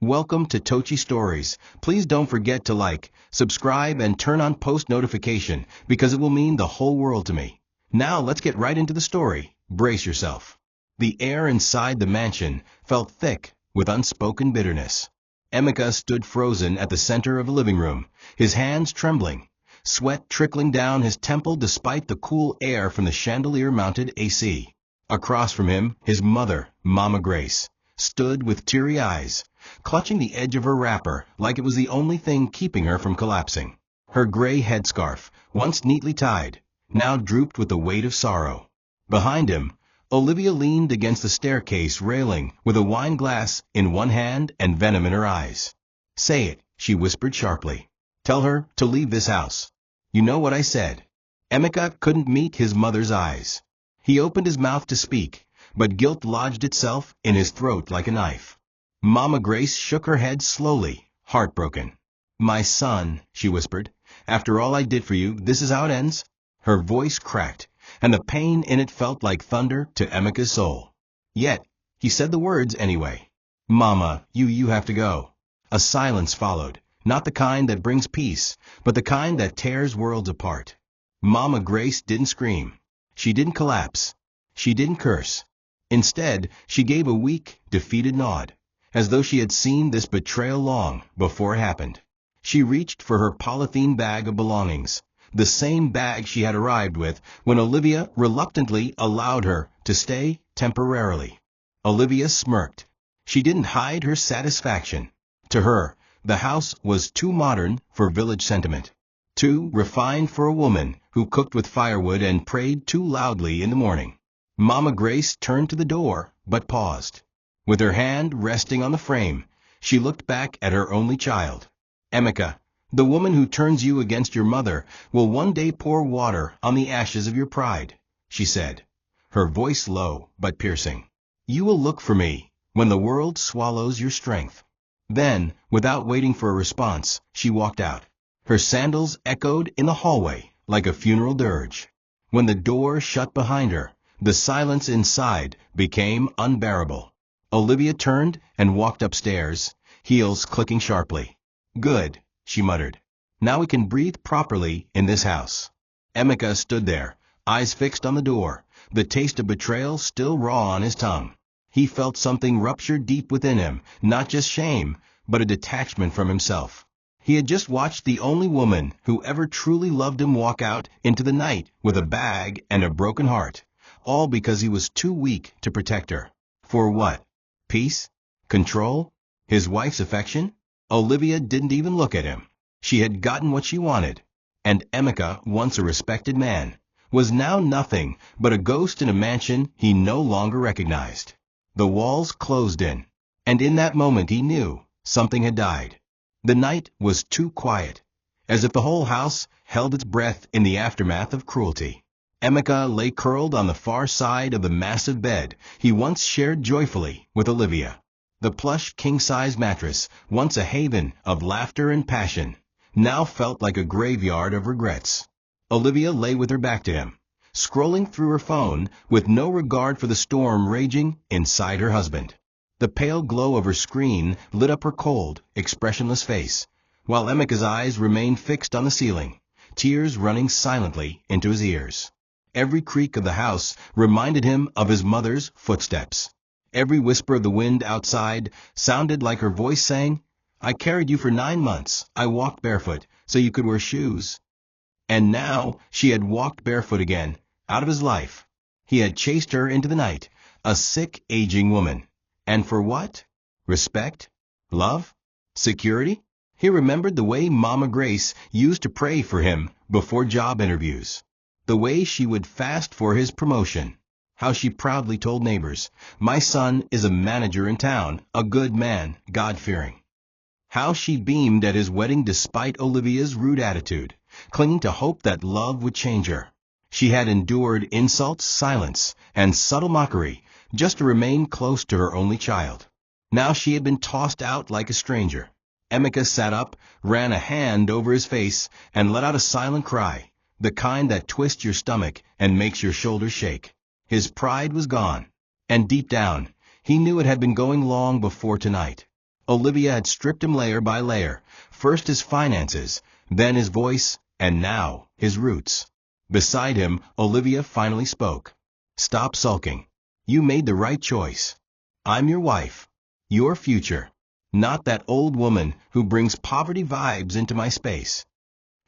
Welcome to TOCHI Stories. Please don't forget to like, subscribe, and turn on post notification because it will mean the whole world to me. Now let's get right into the story. Brace yourself. The air inside the mansion felt thick with unspoken bitterness. Emeka stood frozen at the center of the living room, his hands trembling, sweat trickling down his temple despite the cool air from the chandelier-mounted AC. Across from him, his mother, Mama Grace, stood with teary eyes, clutching the edge of her wrapper like it was the only thing keeping her from collapsing. Her gray headscarf, once neatly tied, now drooped with the weight of sorrow. Behind him, Olivia leaned against the staircase railing with a wine glass in one hand and venom in her eyes. "Say it," she whispered sharply. "Tell her to leave this house." "You know what I said." Emeka couldn't meet his mother's eyes. He opened his mouth to speak, but guilt lodged itself in his throat like a knife. Mama Grace shook her head slowly, heartbroken. "My son," she whispered, "after all I did for you, this is how it ends?" Her voice cracked, and the pain in it felt like thunder to Emeka's soul. Yet, he said the words anyway. "Mama, you have to go." A silence followed, not the kind that brings peace, but the kind that tears worlds apart. Mama Grace didn't scream. She didn't collapse. She didn't curse. Instead, she gave a weak, defeated nod, as though she had seen this betrayal long before it happened. She reached for her polythene bag of belongings, the same bag she had arrived with when Olivia reluctantly allowed her to stay temporarily. Olivia smirked. She didn't hide her satisfaction. To her, the house was too modern for village sentiment, too refined for a woman who cooked with firewood and prayed too loudly in the morning. Mama Grace turned to the door, but paused. With her hand resting on the frame, she looked back at her only child. "Emeka, the woman who turns you against your mother will one day pour water on the ashes of your pride," she said, her voice low but piercing. "You will look for me when the world swallows your strength." Then, without waiting for a response, she walked out. Her sandals echoed in the hallway like a funeral dirge. When the door shut behind her, the silence inside became unbearable. Olivia turned and walked upstairs, heels clicking sharply. "Good," she muttered. "Now we can breathe properly in this house." Emeka stood there, eyes fixed on the door, the taste of betrayal still raw on his tongue. He felt something rupture deep within him, not just shame, but a detachment from himself. He had just watched the only woman who ever truly loved him walk out into the night with a bag and a broken heart, all because he was too weak to protect her. For what? Peace? Control? His wife's affection? Olivia didn't even look at him. She had gotten what she wanted. And Emeka, once a respected man, was now nothing but a ghost in a mansion he no longer recognized. The walls closed in, and in that moment he knew something had died. The night was too quiet, as if the whole house held its breath in the aftermath of cruelty. Emeka lay curled on the far side of the massive bed he once shared joyfully with Olivia. The plush king-size mattress, once a haven of laughter and passion, now felt like a graveyard of regrets. Olivia lay with her back to him, scrolling through her phone with no regard for the storm raging inside her husband. The pale glow of her screen lit up her cold, expressionless face, while Emeka's eyes remained fixed on the ceiling, tears running silently into his ears. Every creak of the house reminded him of his mother's footsteps. Every whisper of the wind outside sounded like her voice saying, "I carried you for 9 months. I walked barefoot so you could wear shoes." And now she had walked barefoot again, out of his life. He had chased her into the night, a sick, aging woman. And for what? Respect? Love? Security? He remembered the way Mama Grace used to pray for him before job interviews. The way she would fast for his promotion. How she proudly told neighbors, "My son is a manager in town, a good man, God-fearing." How she beamed at his wedding despite Olivia's rude attitude, clinging to hope that love would change her. She had endured insults, silence, and subtle mockery just to remain close to her only child. Now she had been tossed out like a stranger. Emeka sat up, ran a hand over his face, and let out a silent cry, the kind that twists your stomach and makes your shoulders shake. His pride was gone, and deep down, he knew it had been going long before tonight. Olivia had stripped him layer by layer, first his finances, then his voice, and now his roots. Beside him, Olivia finally spoke. "Stop sulking. You made the right choice. I'm your wife. Your future. Not that old woman who brings poverty vibes into my space."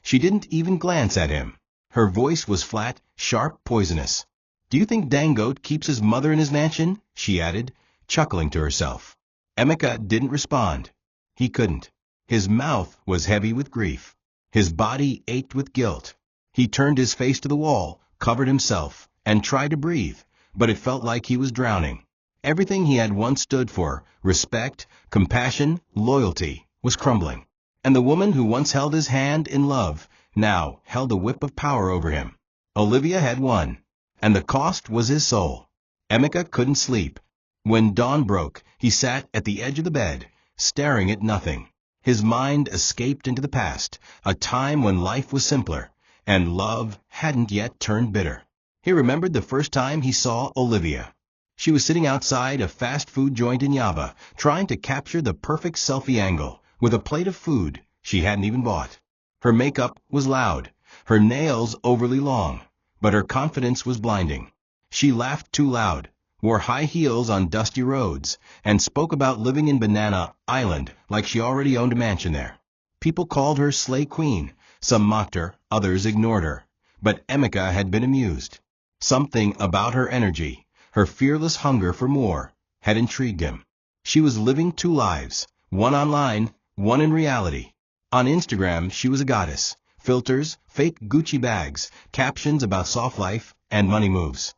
She didn't even glance at him. Her voice was flat, sharp, poisonous. "Do you think Dangote keeps his mother in his mansion?" she added, chuckling to herself. Emeka didn't respond. He couldn't. His mouth was heavy with grief. His body ached with guilt. He turned his face to the wall, covered himself, and tried to breathe, but it felt like he was drowning. Everything he had once stood for, respect, compassion, loyalty, was crumbling. And the woman who once held his hand in love, now held a whip of power over him. Olivia had won, and the cost was his soul. Emeka couldn't sleep. When dawn broke, he sat at the edge of the bed, staring at nothing. His mind escaped into the past, a time when life was simpler, and love hadn't yet turned bitter. He remembered the first time he saw Olivia. She was sitting outside a fast food joint in Yaba, trying to capture the perfect selfie angle, with a plate of food she hadn't even bought. Her makeup was loud, her nails overly long, but her confidence was blinding. She laughed too loud, wore high heels on dusty roads, and spoke about living in Banana Island like she already owned a mansion there. People called her Slay Queen. Some mocked her, others ignored her. But Emeka had been amused. Something about her energy, her fearless hunger for more, had intrigued him. She was living two lives, one online, one in reality. On Instagram, she was a goddess. Filters, fake Gucci bags, captions about soft life and money moves.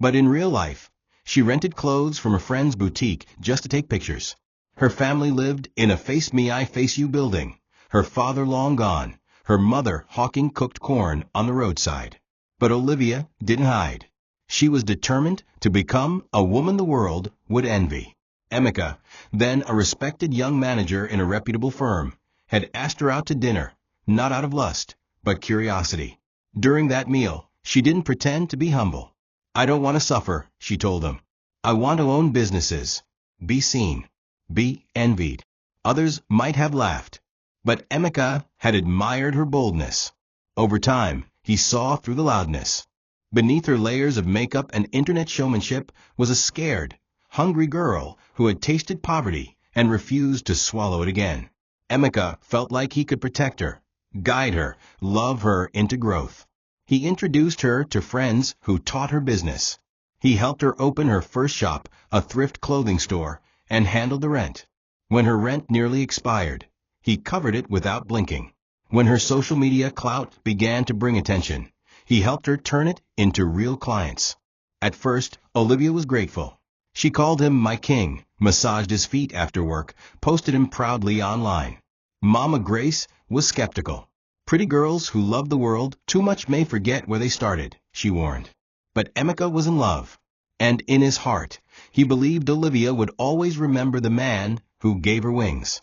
But in real life, she rented clothes from a friend's boutique just to take pictures. Her family lived in a face me I face you building. Her father long gone, her mother hawking cooked corn on the roadside. But Olivia didn't hide. She was determined to become a woman the world would envy. Emeka, then a respected young manager in a reputable firm, had asked her out to dinner, not out of lust, but curiosity. During that meal, she didn't pretend to be humble. "I don't want to suffer," she told him. "I want to own businesses, be seen, be envied." Others might have laughed, but Emeka had admired her boldness. Over time, he saw through the loudness. Beneath her layers of makeup and internet showmanship was a scared, hungry girl who had tasted poverty and refused to swallow it again. Emeka felt like he could protect her, guide her, love her into growth. He introduced her to friends who taught her business. He helped her open her first shop, a thrift clothing store, and handled the rent. When her rent nearly expired, he covered it without blinking. When her social media clout began to bring attention, he helped her turn it into real clients. At first, Olivia was grateful. She called him my king, massaged his feet after work, posted him proudly online. Mama Grace was skeptical. "Pretty girls who love the world too much may forget where they started," she warned. But Emeka was in love, and in his heart, he believed Olivia would always remember the man who gave her wings.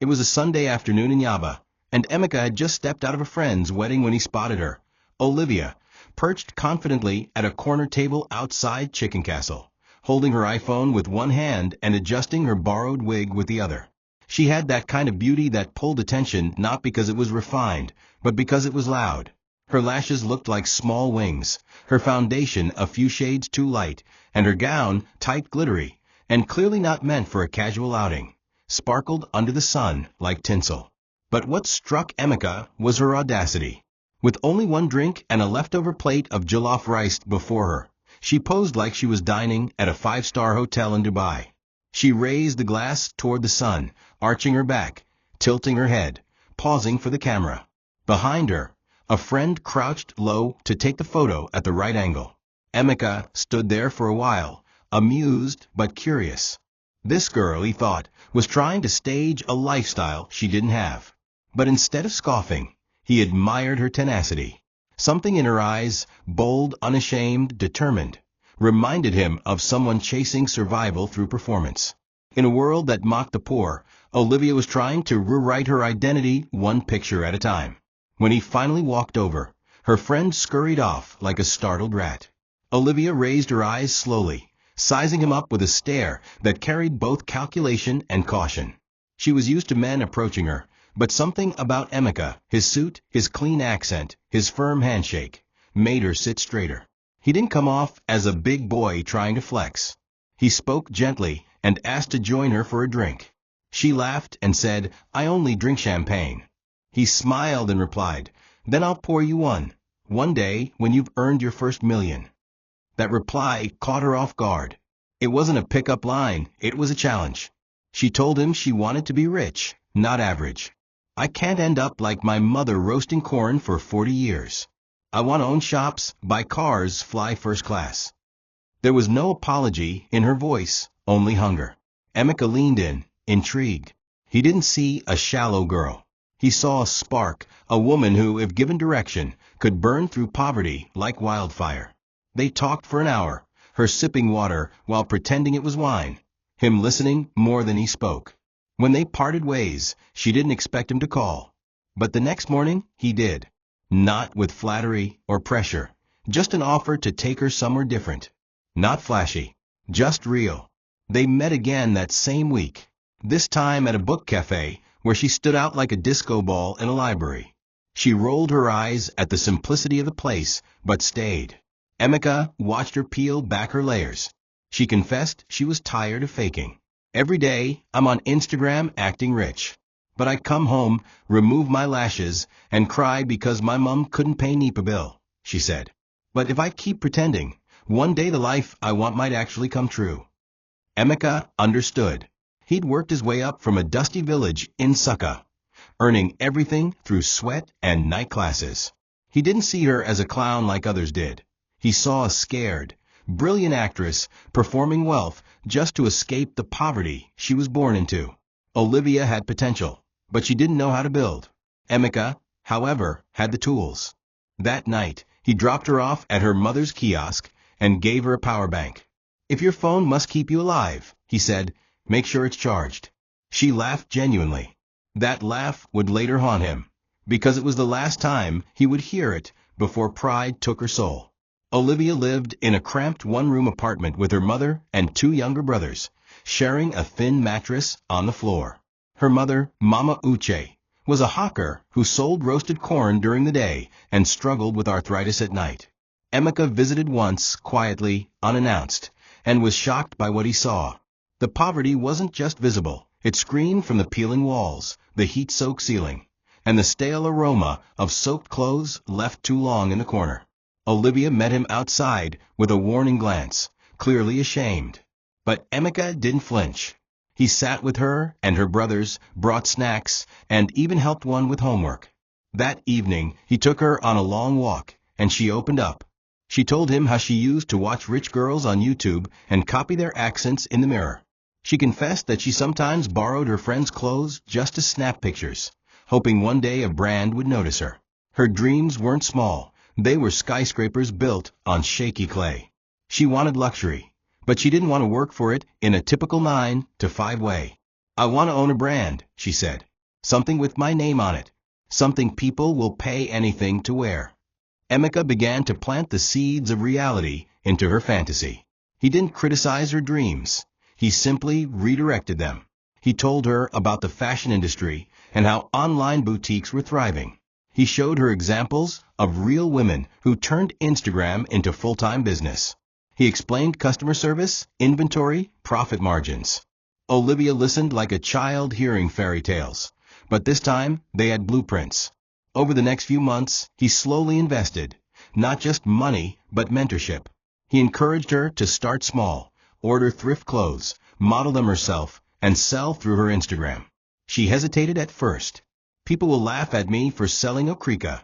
It was a Sunday afternoon in Yaba, and Emeka had just stepped out of a friend's wedding when he spotted her, Olivia, perched confidently at a corner table outside Chicken Castle, holding her iPhone with one hand and adjusting her borrowed wig with the other. She had that kind of beauty that pulled attention not because it was refined, but because it was loud. Her lashes looked like small wings, her foundation a few shades too light, and her gown, tight glittery, and clearly not meant for a casual outing, sparkled under the sun like tinsel. But what struck Emeka was her audacity. With only one drink and a leftover plate of jollof rice before her, she posed like she was dining at a five-star hotel in Dubai. She raised the glass toward the sun, arching her back, tilting her head, pausing for the camera. Behind her, a friend crouched low to take the photo at the right angle. Emeka stood there for a while, amused but curious. This girl, he thought, was trying to stage a lifestyle she didn't have. But instead of scoffing, he admired her tenacity. Something in her eyes, bold, unashamed, determined, reminded him of someone chasing survival through performance. In a world that mocked the poor, Olivia was trying to rewrite her identity one picture at a time. When he finally walked over, her friend scurried off like a startled rat. Olivia raised her eyes slowly, sizing him up with a stare that carried both calculation and caution. She was used to men approaching her, but something about Emeka, his suit, his clean accent, his firm handshake, made her sit straighter. He didn't come off as a big boy trying to flex. He spoke gently and asked to join her for a drink. She laughed and said, "I only drink champagne." He smiled and replied, "Then I'll pour you one day when you've earned your first million." That reply caught her off guard. It wasn't a pickup line, it was a challenge. She told him she wanted to be rich, not average. "I can't end up like my mother roasting corn for 40 years. I want to own shops, buy cars, fly first class." There was no apology in her voice, only hunger. Emeka leaned in, intrigued. He didn't see a shallow girl. He saw a spark, a woman who, if given direction, could burn through poverty like wildfire. They talked for an hour, her sipping water while pretending it was wine, him listening more than he spoke. When they parted ways, she didn't expect him to call. But the next morning, he did. Not with flattery or pressure, just an offer to take her somewhere different. Not flashy, just real. They met again that same week, this time at a book cafe where she stood out like a disco ball in a library. She rolled her eyes at the simplicity of the place, but stayed. Emeka watched her peel back her layers. She confessed she was tired of faking. "Every day, I'm on Instagram acting rich. But I come home, remove my lashes, and cry because my mom couldn't pay NEPA bill," she said. "But if I keep pretending, one day the life I want might actually come true." Emeka understood. He'd worked his way up from a dusty village in Succa, earning everything through sweat and night classes. He didn't see her as a clown like others did. He saw a scared, brilliant actress performing wealth just to escape the poverty she was born into. Olivia had potential, but she didn't know how to build. Emeka, however, had the tools. That night, he dropped her off at her mother's kiosk and gave her a power bank. "If your phone must keep you alive," he said, "make sure it's charged." She laughed genuinely. That laugh would later haunt him, because it was the last time he would hear it before pride took her soul. Olivia lived in a cramped one-room apartment with her mother and two younger brothers, sharing a thin mattress on the floor. Her mother, Mama Uche, was a hawker who sold roasted corn during the day and struggled with arthritis at night. Emeka visited once, quietly, unannounced, and was shocked by what he saw. The poverty wasn't just visible, it screamed from the peeling walls, the heat-soaked ceiling, and the stale aroma of soaked clothes left too long in the corner. Olivia met him outside with a warning glance, clearly ashamed. But Emeka didn't flinch. He sat with her and her brothers, brought snacks, and even helped one with homework. That evening, he took her on a long walk, and she opened up. She told him how she used to watch rich girls on YouTube and copy their accents in the mirror. She confessed that she sometimes borrowed her friends' clothes just to snap pictures, hoping one day a brand would notice her. Her dreams weren't small. They were skyscrapers built on shaky clay. She wanted luxury, but she didn't want to work for it in a typical 9-to-5 way. "I want to own a brand," she said. "Something with my name on it. Something people will pay anything to wear." Emeka began to plant the seeds of reality into her fantasy. He didn't criticize her dreams. He simply redirected them. He told her about the fashion industry and how online boutiques were thriving. He showed her examples of real women who turned Instagram into full-time business. He explained customer service, inventory, profit margins. Olivia listened like a child hearing fairy tales, but this time they had blueprints. Over the next few months, he slowly invested, not just money, but mentorship. He encouraged her to start small, order thrift clothes, model them herself, and sell through her Instagram. She hesitated at first. "People will laugh at me for selling okrika,"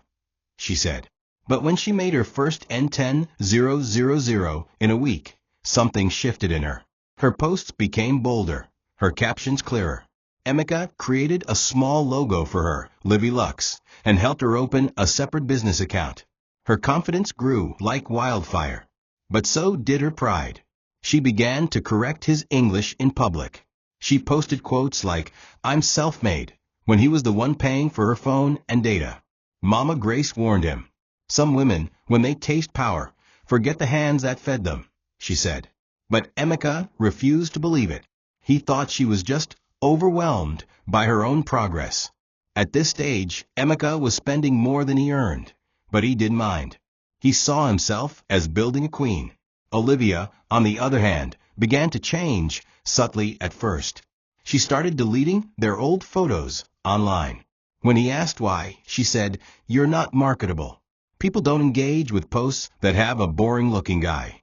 she said. But when she made her first N10,000 in a week, something shifted in her. Her posts became bolder, her captions clearer. Emeka created a small logo for her, Olivia Luxe, and helped her open a separate business account. Her confidence grew like wildfire. But so did her pride. She began to correct his English in public. She posted quotes like, "I'm self-made," when he was the one paying for her phone and data. Mama Grace warned him. "Some women, when they taste power, forget the hands that fed them," she said. But Emeka refused to believe it. He thought she was just overwhelmed by her own progress. At this stage, Emeka was spending more than he earned, but he didn't mind. He saw himself as building a queen. Olivia, on the other hand, began to change, subtly at first. She started deleting their old photos online. When he asked why, she said, "You're not marketable. People don't engage with posts that have a boring-looking guy."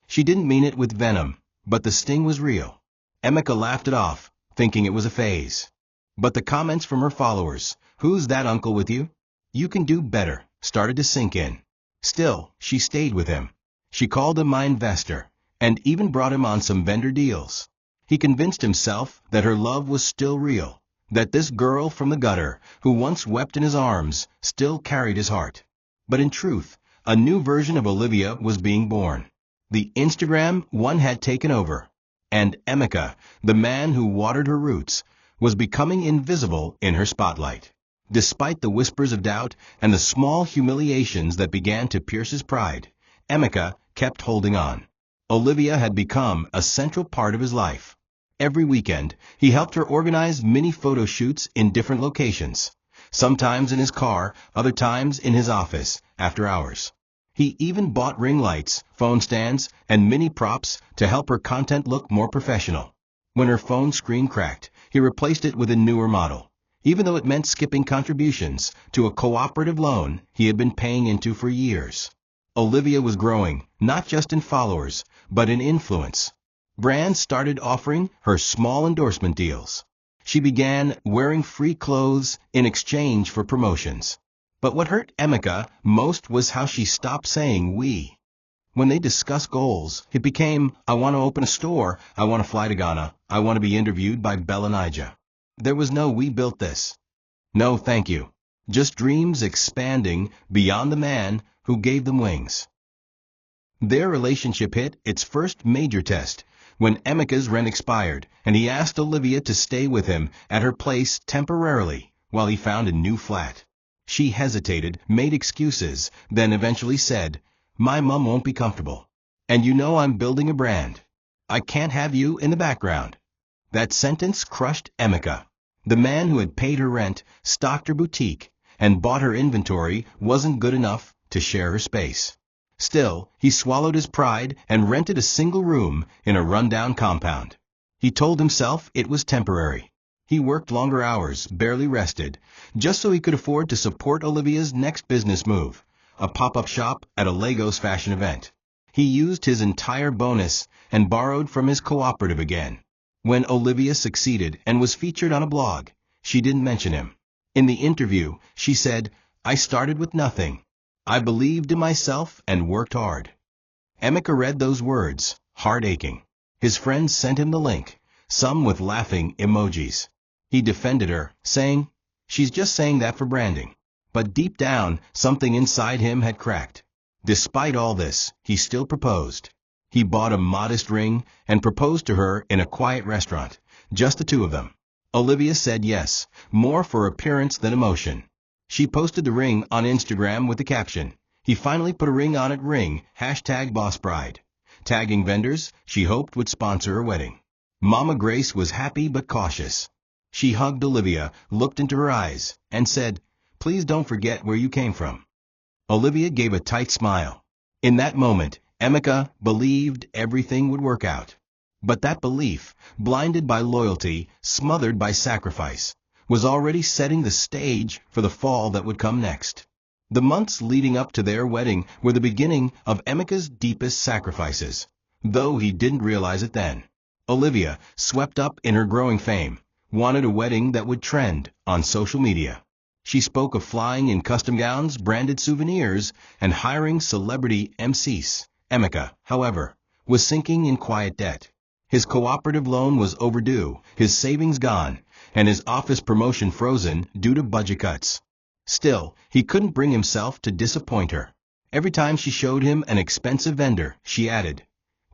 She didn't mean it with venom, but the sting was real. Emeka laughed it off, thinking it was a phase. But the comments from her followers, "Who's that uncle with you? You can do better," started to sink in. Still, she stayed with him. She called him my investor, and even brought him on some vendor deals. He convinced himself that her love was still real, that this girl from the gutter, who once wept in his arms, still carried his heart. But in truth, a new version of Olivia was being born. The Instagram one had taken over, and Emeka, the man who watered her roots, was becoming invisible in her spotlight. Despite the whispers of doubt and the small humiliations that began to pierce his pride, Emeka kept holding on. Olivia had become a central part of his life. Every weekend, he helped her organize mini photo shoots in different locations, sometimes in his car, other times in his office, after hours. He even bought ring lights, phone stands, and mini props to help her content look more professional. When her phone screen cracked, he replaced it with a newer model, even though it meant skipping contributions to a cooperative loan he had been paying into for years. Olivia was growing, not just in followers, but in influence. Brands started offering her small endorsement deals. She began wearing free clothes in exchange for promotions. But what hurt Emeka most was how she stopped saying we. When they discussed goals, it became, "I want to open a store, I want to fly to Ghana, I want to be interviewed by Billionaire." There was no "we built this." No, thank you. Just dreams expanding beyond the man who gave them wings. Their relationship hit its first major test when Emeka's rent expired, and he asked Olivia to stay with him at her place temporarily while he found a new flat. She hesitated, made excuses, then eventually said, "My mom won't be comfortable. And you know I'm building a brand. I can't have you in the background." That sentence crushed Emeka. The man who had paid her rent, stocked her boutique, and bought her inventory wasn't good enough to share her space. Still, he swallowed his pride and rented a single room in a rundown compound. He told himself it was temporary. He worked longer hours, barely rested, just so he could afford to support Olivia's next business move, a pop-up shop at a Lagos fashion event. He used his entire bonus and borrowed from his cooperative again. When Olivia succeeded and was featured on a blog, she didn't mention him. In the interview, she said, "I started with nothing. I believed in myself and worked hard." Emeka read those words, heart aching. His friends sent him the link, some with laughing emojis. He defended her, saying, "She's just saying that for branding." But deep down, something inside him had cracked. Despite all this, he still proposed. He bought a modest ring and proposed to her in a quiet restaurant, just the two of them. Olivia said yes, more for appearance than emotion. She posted the ring on Instagram with the caption, "He finally put a ring on it, ring, #bossbride," tagging vendors she hoped would sponsor her wedding. Mama Grace was happy but cautious. She hugged Olivia, looked into her eyes, and said, "Please don't forget where you came from." Olivia gave a tight smile. In that moment, Emeka believed everything would work out. But that belief, blinded by loyalty, smothered by sacrifice, was already setting the stage for the fall that would come next. The months leading up to their wedding were the beginning of Emeka's deepest sacrifices, though he didn't realize it then. Olivia, swept up in her growing fame, wanted a wedding that would trend on social media. She spoke of flying in custom gowns, branded souvenirs, and hiring celebrity MCs. Emeka, however, was sinking in quiet debt. His cooperative loan was overdue, his savings gone, and his office promotion frozen due to budget cuts. Still, he couldn't bring himself to disappoint her. Every time she showed him an expensive vendor, she added,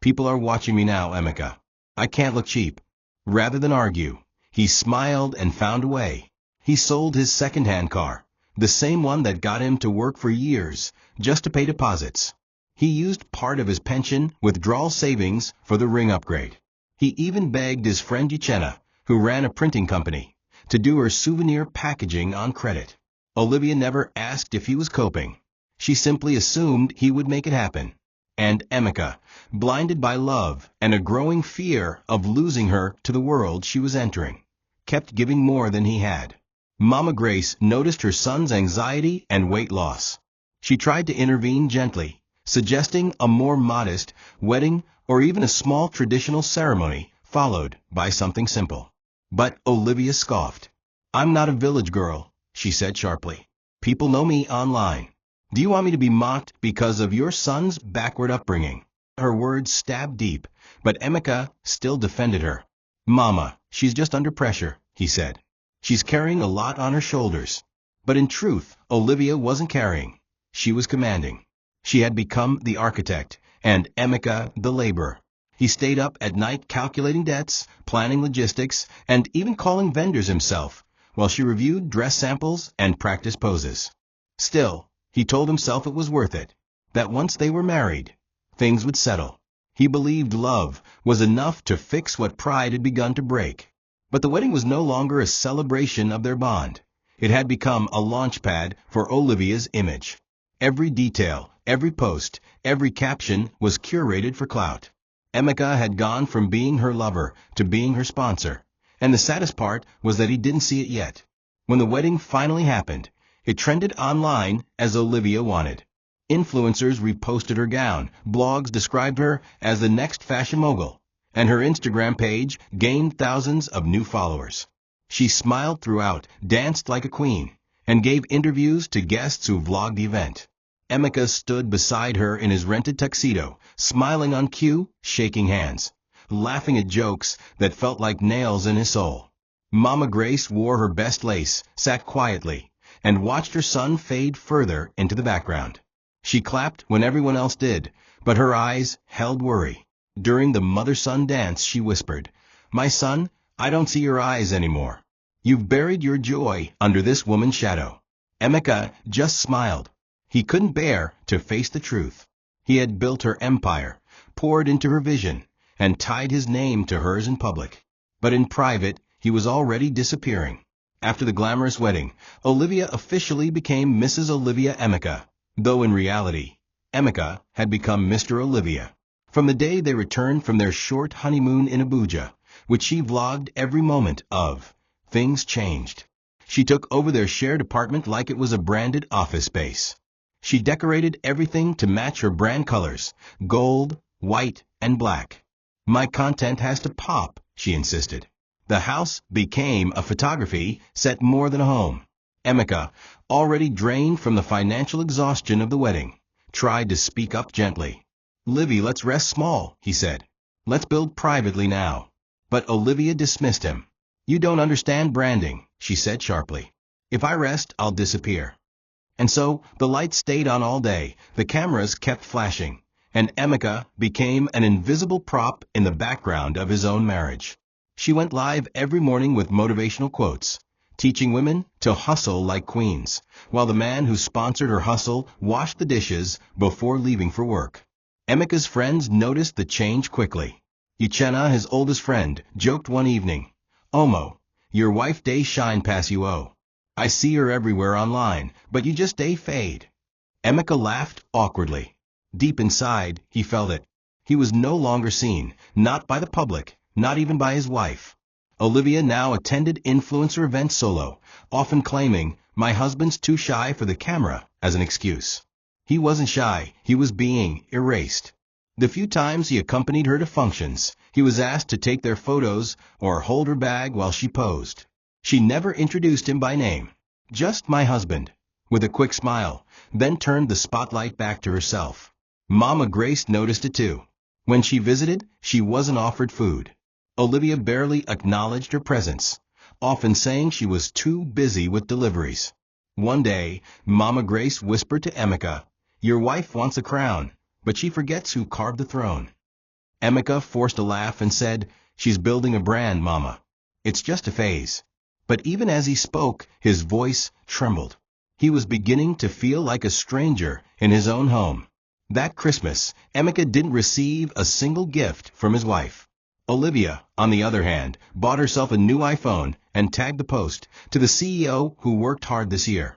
"People are watching me now, Emeka. I can't look cheap." Rather than argue, he smiled and found a way. He sold his second-hand car, the same one that got him to work for years, just to pay deposits. He used part of his pension withdrawal savings for the ring upgrade. He even begged his friend Uchenna, who ran a printing company, to do her souvenir packaging on credit. Olivia never asked if he was coping. She simply assumed he would make it happen. And Emeka, blinded by love and a growing fear of losing her to the world she was entering, kept giving more than he had. Mama Grace noticed her son's anxiety and weight loss. She tried to intervene gently, suggesting a more modest wedding or even a small traditional ceremony followed by something simple. But Olivia scoffed. "I'm not a village girl," she said sharply. "People know me online. Do you want me to be mocked because of your son's backward upbringing?" Her words stabbed deep, but Emeka still defended her. "Mama, she's just under pressure," he said. "She's carrying a lot on her shoulders." But in truth, Olivia wasn't carrying. She was commanding. She had become the architect, and Emeka the laborer. He stayed up at night calculating debts, planning logistics, and even calling vendors himself, while she reviewed dress samples and practiced poses. Still, he told himself it was worth it, that once they were married, things would settle. He believed love was enough to fix what pride had begun to break. But the wedding was no longer a celebration of their bond. It had become a launchpad for Olivia's image. Every detail, every post, every caption was curated for clout. Emeka had gone from being her lover to being her sponsor, and the saddest part was that he didn't see it yet. When the wedding finally happened, it trended online as Olivia wanted. Influencers reposted her gown, blogs described her as the next fashion mogul, and her Instagram page gained thousands of new followers. She smiled throughout, danced like a queen, and gave interviews to guests who vlogged the event. Emeka stood beside her in his rented tuxedo, smiling on cue, shaking hands, laughing at jokes that felt like nails in his soul. Mama Grace wore her best lace, sat quietly, and watched her son fade further into the background. She clapped when everyone else did, but her eyes held worry. During the mother-son dance, she whispered, "My son, I don't see your eyes anymore. You've buried your joy under this woman's shadow." Emeka just smiled. He couldn't bear to face the truth. He had built her empire, poured into her vision, and tied his name to hers in public. But in private, he was already disappearing. After the glamorous wedding, Olivia officially became Mrs. Olivia Emeka, though in reality, Emeka had become Mr. Olivia. From the day they returned from their short honeymoon in Abuja, which she vlogged every moment of, things changed. She took over their shared apartment like it was a branded office space. She decorated everything to match her brand colors, gold, white, and black. "My content has to pop," she insisted. The house became a photography set more than a home. Emeka, already drained from the financial exhaustion of the wedding, tried to speak up gently. "Livy, let's rest small," he said. "Let's build privately now." But Olivia dismissed him. "You don't understand branding," she said sharply. "If I rest, I'll disappear." And so the lights stayed on all day, the cameras kept flashing, and Emeka became an invisible prop in the background of his own marriage. She went live every morning with motivational quotes, teaching women to hustle like queens, while the man who sponsored her hustle washed the dishes before leaving for work. Emeka's friends noticed the change quickly. Uchenna, his oldest friend, joked one evening, "Omo, your wife day shine pass you oh. I see her everywhere online, but you just day fade." Emeka laughed awkwardly. Deep inside, he felt it. He was no longer seen, not by the public, not even by his wife. Olivia now attended influencer events solo, often claiming, "My husband's too shy for the camera," as an excuse. He wasn't shy, he was being erased. The few times he accompanied her to functions, he was asked to take their photos or hold her bag while she posed. She never introduced him by name, just "my husband," with a quick smile, then turned the spotlight back to herself. Mama Grace noticed it too. When she visited, she wasn't offered food. Olivia barely acknowledged her presence, often saying she was too busy with deliveries. One day, Mama Grace whispered to Emeka, "Your wife wants a crown, but she forgets who carved the throne." Emeka forced a laugh and said, "She's building a brand, Mama. It's just a phase." But even as he spoke, his voice trembled. He was beginning to feel like a stranger in his own home. That Christmas, Emeka didn't receive a single gift from his wife. Olivia, on the other hand, bought herself a new iPhone and tagged the post to the CEO who worked hard this year.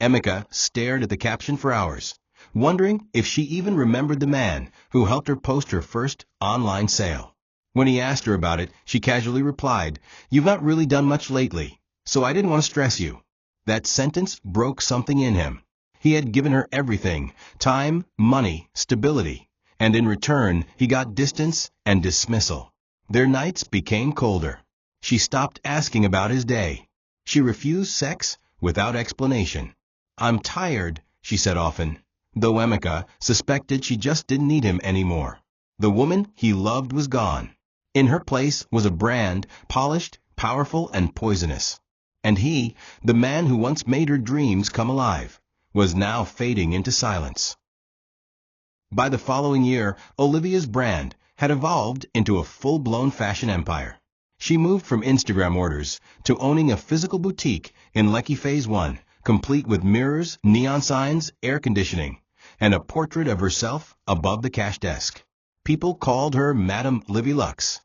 Emeka stared at the caption for hours, wondering if she even remembered the man who helped her post her first online sale. When he asked her about it, she casually replied, "You've not really done much lately, so I didn't want to stress you." That sentence broke something in him. He had given her everything: time, money, stability, and in return he got distance and dismissal. Their nights became colder. She stopped asking about his day. She refused sex without explanation. "I'm tired," she said often, though Emeka suspected she just didn't need him anymore. The woman he loved was gone. In her place was a brand, polished, powerful, and poisonous. And he, the man who once made her dreams come alive, was now fading into silence. By the following year, Olivia's brand had evolved into a full-blown fashion empire. She moved from Instagram orders to owning a physical boutique in Lekki Phase 1, complete with mirrors, neon signs, air conditioning, and a portrait of herself above the cash desk. People called her Madame Olivia Luxe.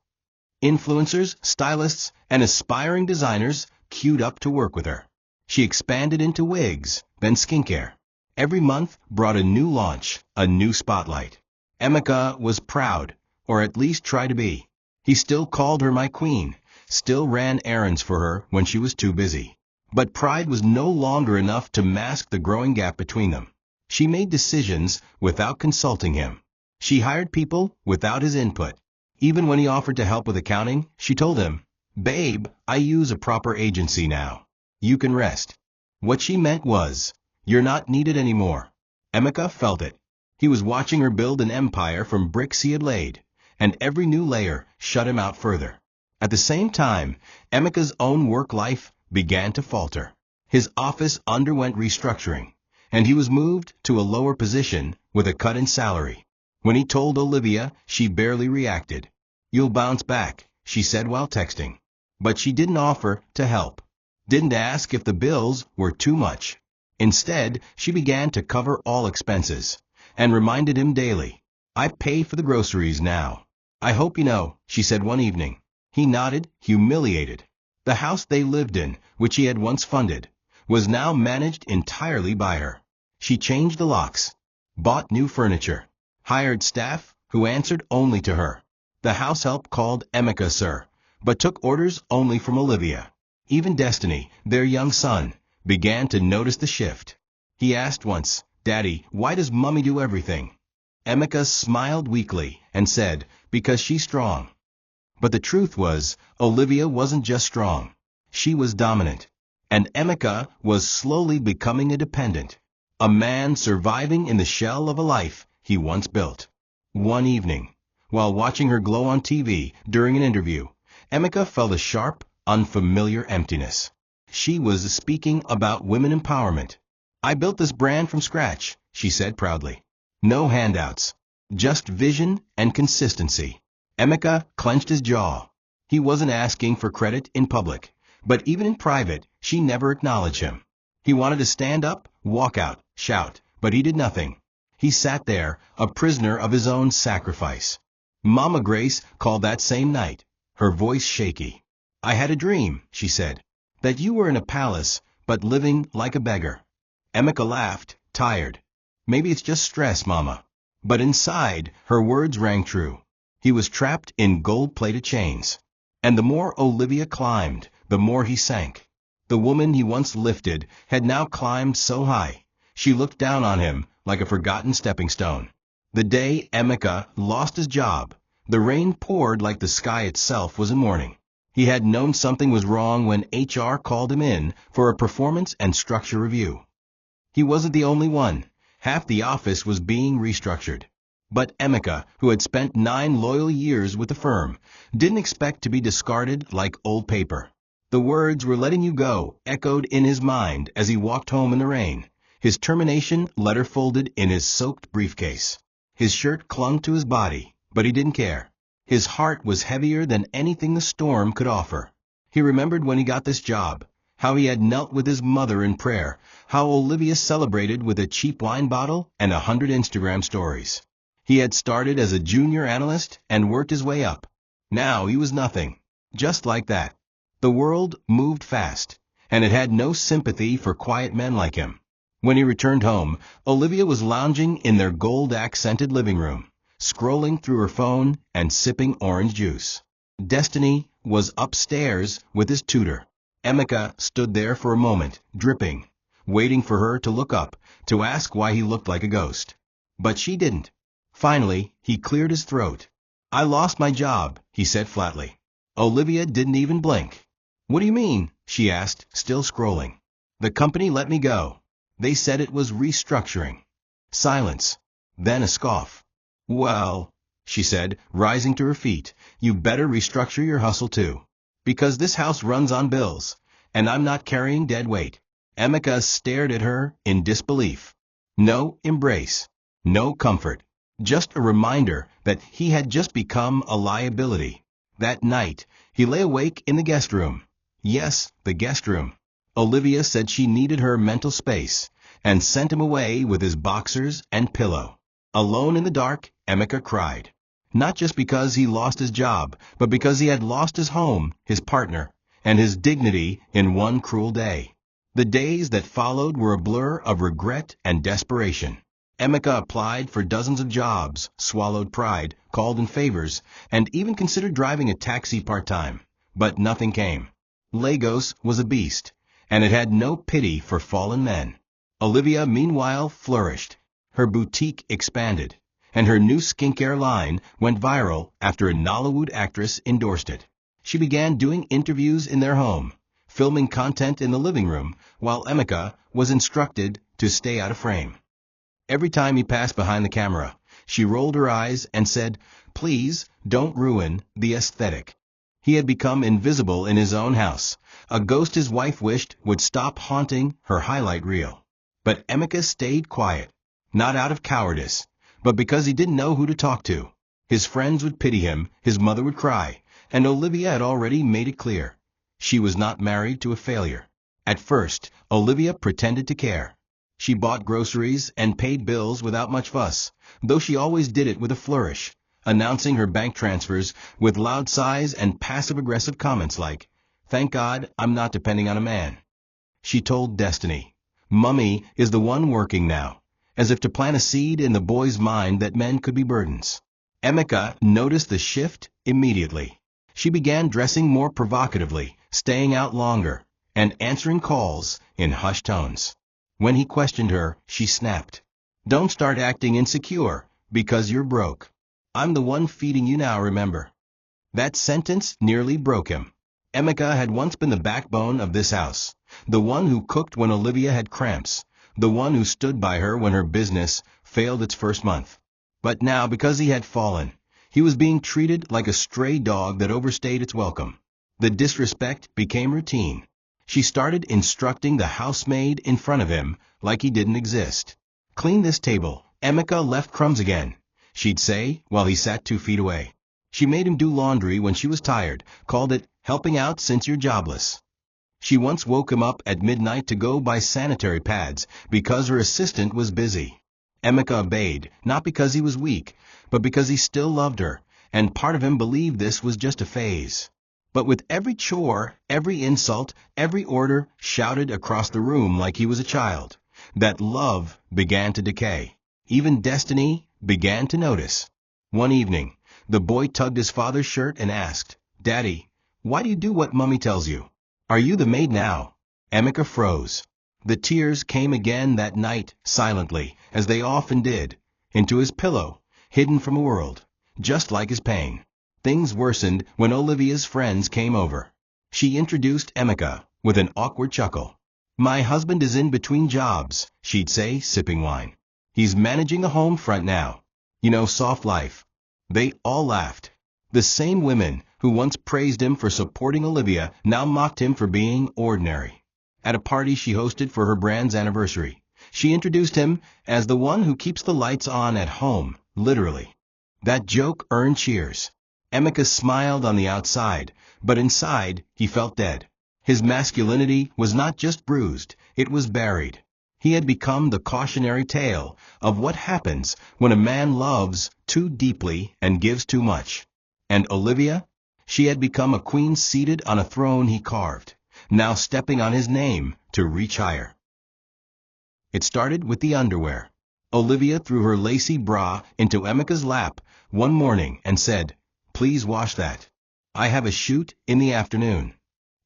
Influencers, stylists, and aspiring designers queued up to work with her. She expanded into wigs, then skincare. Every month brought a new launch, a new spotlight. Emeka was proud, or at least tried to be. He still called her my queen, still ran errands for her when she was too busy. But pride was no longer enough to mask the growing gap between them. She made decisions without consulting him. She hired people without his input. Even when he offered to help with accounting, she told him, "Babe, I use a proper agency now. You can rest." What she meant was, "You're not needed anymore." Emeka felt it. He was watching her build an empire from bricks he had laid, and every new layer shut him out further. At the same time, Emeka's own work life began to falter. His office underwent restructuring, and he was moved to a lower position with a cut in salary. When he told Olivia, she barely reacted. "You'll bounce back," she said while texting. But she didn't offer to help, didn't ask if the bills were too much. Instead, she began to cover all expenses, and reminded him daily, "I pay for the groceries now." "I hope you know," she said one evening. He nodded, humiliated. The house they lived in, which he had once funded, was now managed entirely by her. She changed the locks, bought new furniture, hired staff who answered only to her. The house help called Emeka sir, but took orders only from Olivia. Even Destiny, their young son, began to notice the shift. He asked once, "Daddy, why does Mummy do everything?" Emeka smiled weakly and said, "Because she's strong." But the truth was, Olivia wasn't just strong. She was dominant. And Emeka was slowly becoming a dependent, a man surviving in the shell of a life he once built. One evening, while watching her glow on TV during an interview, Emeka felt a sharp, unfamiliar emptiness. She was speaking about women empowerment. "I built this brand from scratch," she said proudly. No handouts, just vision and consistency. Emeka clenched his jaw. He wasn't asking for credit in public, but even in private, she never acknowledged him. He wanted to stand up, walk out, shout, but he did nothing. He sat there, a prisoner of his own sacrifice. Mama Grace called that same night, her voice shaky. "I had a dream," she said, "that you were in a palace, but living like a beggar." Emeka laughed, tired. "Maybe it's just stress, Mama." But inside, her words rang true. He was trapped in gold-plated chains. And the more Olivia climbed, the more he sank. The woman he once lifted had now climbed so high, she looked down on him like a forgotten stepping stone. The day Emeka lost his job, the rain poured like the sky itself was in mourning. He had known something was wrong when HR called him in for a performance and structure review. He wasn't the only one. Half the office was being restructured. But Emeka, who had spent 9 loyal years with the firm, didn't expect to be discarded like old paper. The words "we're letting you go" echoed in his mind as he walked home in the rain, his termination letter folded in his soaked briefcase. His shirt clung to his body, but he didn't care. His heart was heavier than anything the storm could offer. He remembered when he got this job, how he had knelt with his mother in prayer, how Olivia celebrated with a cheap wine bottle and 100 Instagram stories. He had started as a junior analyst and worked his way up. Now he was nothing. Just like that. The world moved fast, and it had no sympathy for quiet men like him. When he returned home, Olivia was lounging in their gold-accented living room, scrolling through her phone and sipping orange juice. Destiny was upstairs with his tutor. Emeka stood there for a moment, dripping, waiting for her to look up, to ask why he looked like a ghost. But she didn't. Finally, he cleared his throat. "I lost my job," he said flatly. Olivia didn't even blink. "What do you mean?" she asked, still scrolling. "The company let me go. They said it was restructuring." Silence. Then a scoff. "Well," she said, rising to her feet, "you better restructure your hustle too. Because this house runs on bills, and I'm not carrying dead weight." Emeka stared at her in disbelief. No embrace. No comfort. Just a reminder that he had just become a liability. That night, he lay awake in the guest room. Yes, the guest room. Olivia said she needed her mental space, and sent him away with his boxers and pillow. Alone in the dark, Emeka cried. Not just because he lost his job, but because he had lost his home, his partner, and his dignity in one cruel day. The days that followed were a blur of regret and desperation. Emeka applied for dozens of jobs, swallowed pride, called in favors, and even considered driving a taxi part-time. But nothing came. Lagos was a beast, and it had no pity for fallen men. Olivia, meanwhile, flourished. Her boutique expanded, and her new skincare line went viral after a Nollywood actress endorsed it. She began doing interviews in their home, filming content in the living room, while Emeka was instructed to stay out of frame. Every time he passed behind the camera, she rolled her eyes and said, "Please, don't ruin the aesthetic." He had become invisible in his own house, a ghost his wife wished would stop haunting her highlight reel. But Emeka stayed quiet, not out of cowardice, but because he didn't know who to talk to. His friends would pity him, his mother would cry, and Olivia had already made it clear. She was not married to a failure. At first, Olivia pretended to care. She bought groceries and paid bills without much fuss, though she always did it with a flourish, announcing her bank transfers with loud sighs and passive-aggressive comments like, "Thank God I'm not depending on a man." She told Destiny, "Mummy is the one working now," as if to plant a seed in the boy's mind that men could be burdens. Emeka noticed the shift immediately. She began dressing more provocatively, staying out longer, and answering calls in hushed tones. When he questioned her, she snapped, "Don't start acting insecure, because you're broke. I'm the one feeding you now, remember." That sentence nearly broke him. Emeka had once been the backbone of this house, the one who cooked when Olivia had cramps, the one who stood by her when her business failed its first month. But now, because he had fallen, he was being treated like a stray dog that overstayed its welcome. The disrespect became routine. She started instructing the housemaid in front of him like he didn't exist. "Clean this table. Emeka left crumbs again," she'd say while he sat 2 feet away. She made him do laundry when she was tired, called it helping out since you're jobless. She once woke him up at midnight to go buy sanitary pads because her assistant was busy. Emeka obeyed, not because he was weak, but because he still loved her, and part of him believed this was just a phase. But with every chore, every insult, every order shouted across the room like he was a child, that love began to decay. Even Destiny began to notice. One evening, the boy tugged his father's shirt and asked, "Daddy, why do you do what Mummy tells you? Are you the maid now?" Emeka froze. The tears came again that night, silently, as they often did, into his pillow, hidden from the world, just like his pain. Things worsened when Olivia's friends came over. She introduced Emeka with an awkward chuckle. "My husband is in between jobs," she'd say, sipping wine. "He's managing the home front now. You know, soft life." They all laughed. The same women who once praised him for supporting Olivia now mocked him for being ordinary. At a party she hosted for her brand's anniversary, she introduced him as the one who keeps the lights on at home, literally. That joke earned cheers. Emeka smiled on the outside, but inside he felt dead. His masculinity was not just bruised, it was buried. He had become the cautionary tale of what happens when a man loves too deeply and gives too much. And Olivia? She had become a queen seated on a throne he carved, now stepping on his name to reach higher. It started with the underwear. Olivia threw her lacy bra into Emeka's lap one morning and said, "Please wash that. I have a shoot in the afternoon."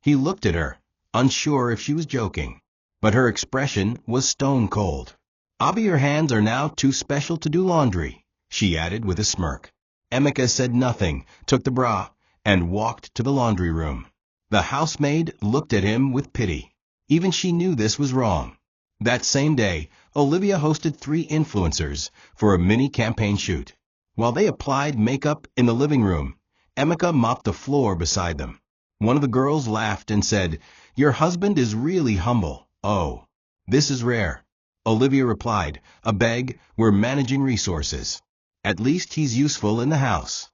He looked at her, unsure if she was joking, but her expression was stone cold. "Abby, your hands are now too special to do laundry," she added with a smirk. Emeka said nothing, took the bra, and walked to the laundry room. The housemaid looked at him with pity. Even she knew this was wrong. That same day, Olivia hosted 3 influencers for a mini campaign shoot. While they applied makeup in the living room, Emeka mopped the floor beside them. One of the girls laughed and said, "Your husband is really humble." "Oh, this is rare." Olivia replied, "Abeg, we're managing resources. At least he's useful in the house."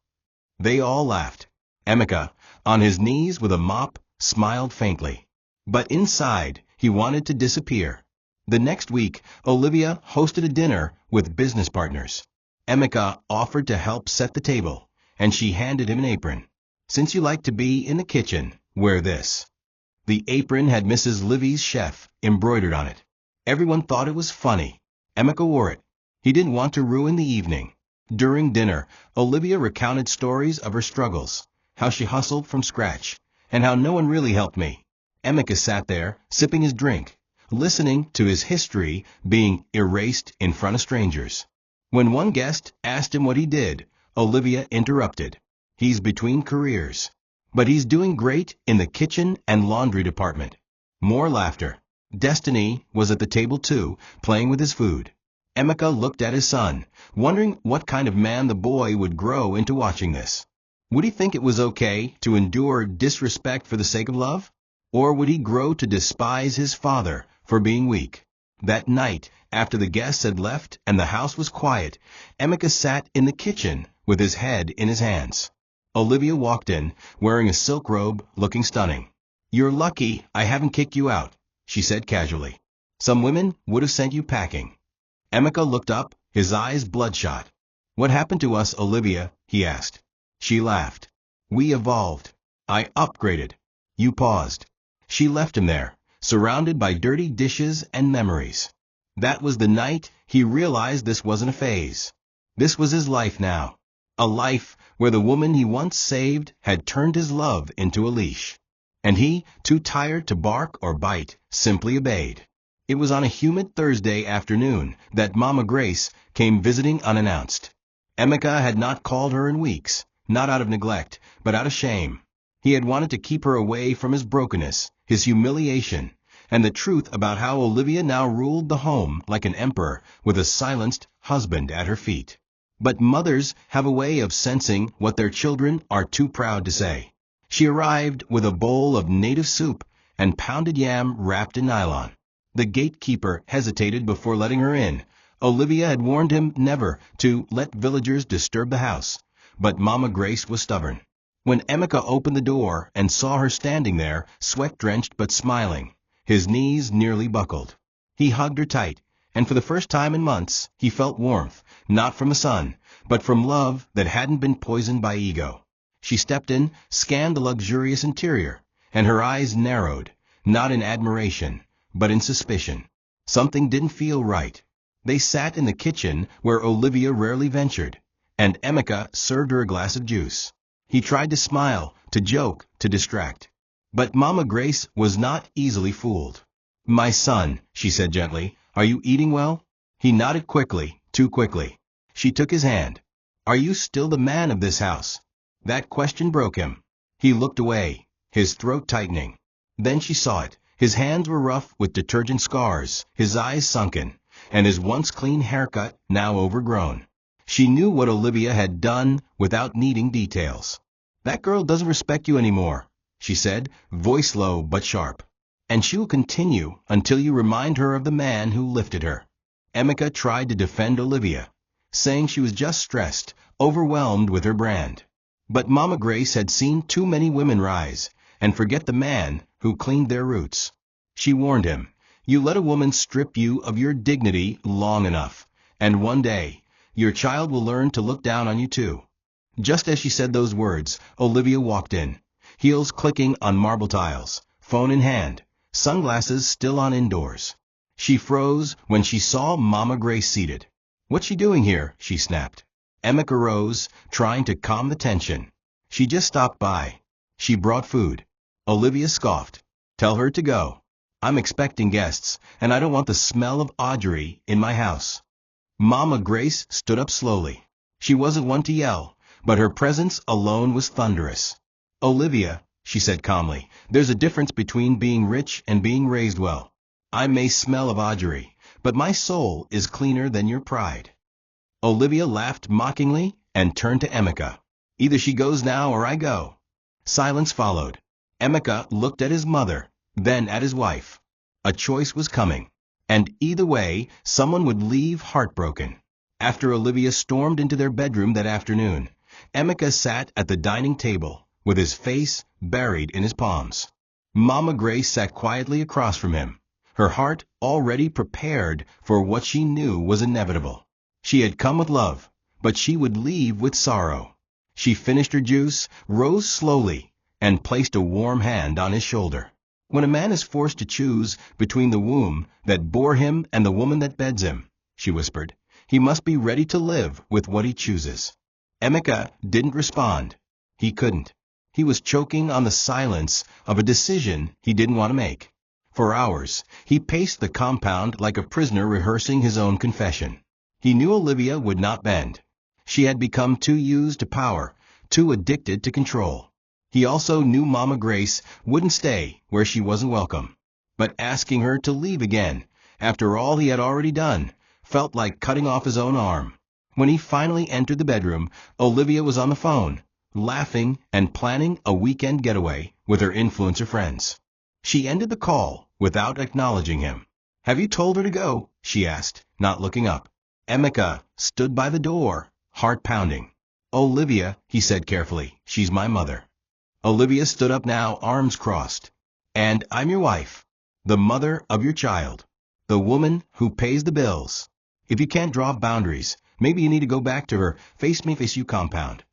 They all laughed. Emeka, on his knees with a mop, smiled faintly. But inside, he wanted to disappear. The next week, Olivia hosted a dinner with business partners. Emeka offered to help set the table, and she handed him an apron. "Since you like to be in the kitchen, wear this." The apron had Mrs. Livy's chef embroidered on it. Everyone thought it was funny. Emeka wore it. He didn't want to ruin the evening. During dinner, Olivia recounted stories of her struggles, how she hustled from scratch, and how no one really helped me. Emeka sat there, sipping his drink, listening to his history being erased in front of strangers. When one guest asked him what he did, Olivia interrupted. "He's between careers, but he's doing great in the kitchen and laundry department." More laughter. Destiny was at the table too, playing with his food. Emeka looked at his son, wondering what kind of man the boy would grow into watching this. Would he think it was okay to endure disrespect for the sake of love? Or would he grow to despise his father for being weak? That night, after the guests had left and the house was quiet, Emeka sat in the kitchen with his head in his hands. Olivia walked in, wearing a silk robe, looking stunning. "You're lucky I haven't kicked you out," she said casually. "Some women would have sent you packing." Emeka looked up, his eyes bloodshot. "What happened to us, Olivia?" he asked. She laughed. "We evolved. I upgraded." You paused. She left him there, surrounded by dirty dishes and memories. That was the night he realized this wasn't a phase. This was his life now. A life where the woman he once saved had turned his love into a leash. And he, too tired to bark or bite, simply obeyed. It was on a humid Thursday afternoon that Mama Grace came visiting unannounced. Emeka had not called her in weeks, not out of neglect, but out of shame. He had wanted to keep her away from his brokenness, his humiliation, and the truth about how Olivia now ruled the home like an emperor with a silenced husband at her feet. But mothers have a way of sensing what their children are too proud to say. She arrived with a bowl of native soup and pounded yam wrapped in nylon. The gatekeeper hesitated before letting her in. Olivia had warned him never to let villagers disturb the house, but Mama Grace was stubborn. When Emeka opened the door and saw her standing there, sweat-drenched but smiling, his knees nearly buckled. He hugged her tight, and for the first time in months, he felt warmth, not from a son, but from love that hadn't been poisoned by ego. She stepped in, scanned the luxurious interior, and her eyes narrowed, not in admiration, but in suspicion. Something didn't feel right. They sat in the kitchen where Olivia rarely ventured, and Emeka served her a glass of juice. He tried to smile, to joke, to distract. But Mama Grace was not easily fooled. "My son," she said gently, "are you eating well?" He nodded quickly, too quickly. She took his hand. "Are you still the man of this house?" That question broke him. He looked away, his throat tightening. Then she saw it. His hands were rough with detergent scars, his eyes sunken, and his once clean haircut now overgrown. She knew what Olivia had done without needing details. "That girl doesn't respect you anymore," she said, voice low but sharp. "And she will continue until you remind her of the man who lifted her." Emeka tried to defend Olivia, saying she was just stressed, overwhelmed with her brand. But Mama Grace had seen too many women rise, and forget the man who cleaned their roots. She warned him, "You let a woman strip you of your dignity long enough, and one day, your child will learn to look down on you too." Just as she said those words, Olivia walked in, heels clicking on marble tiles, phone in hand, sunglasses still on indoors. She froze when she saw Mama Grace seated. "What's she doing here?" she snapped. Emeka rose, trying to calm the tension. "She just stopped by. She brought food." Olivia scoffed. "Tell her to go. I'm expecting guests, and I don't want the smell of Audrey in my house." Mama Grace stood up slowly. She wasn't one to yell, but her presence alone was thunderous. "Olivia," she said calmly, "there's a difference between being rich and being raised well. I may smell of Audrey, but my soul is cleaner than your pride." Olivia laughed mockingly and turned to Emeka. "Either she goes now or I go." Silence followed. Emeka looked at his mother, then at his wife. A choice was coming, and either way, someone would leave heartbroken. After Olivia stormed into their bedroom that afternoon, Emeka sat at the dining table, with his face buried in his palms. Mama Grace sat quietly across from him, her heart already prepared for what she knew was inevitable. She had come with love, but she would leave with sorrow. She finished her juice, rose slowly, and placed a warm hand on his shoulder. "When a man is forced to choose between the womb that bore him and the woman that beds him," she whispered, "he must be ready to live with what he chooses." Emeka didn't respond. He couldn't. He was choking on the silence of a decision he didn't want to make. For hours, he paced the compound like a prisoner rehearsing his own confession. He knew Olivia would not bend. She had become too used to power, too addicted to control. He also knew Mama Grace wouldn't stay where she wasn't welcome. But asking her to leave again, after all he had already done, felt like cutting off his own arm. When he finally entered the bedroom, Olivia was on the phone, laughing and planning a weekend getaway with her influencer friends. She ended the call without acknowledging him. "Have you told her to go?" she asked, not looking up. Emeka stood by the door, heart pounding. "Olivia," he said carefully, "she's my mother." Olivia stood up now, arms crossed. "And I'm your wife, the mother of your child, the woman who pays the bills. If you can't draw boundaries, maybe you need to go back to her face me face you compound."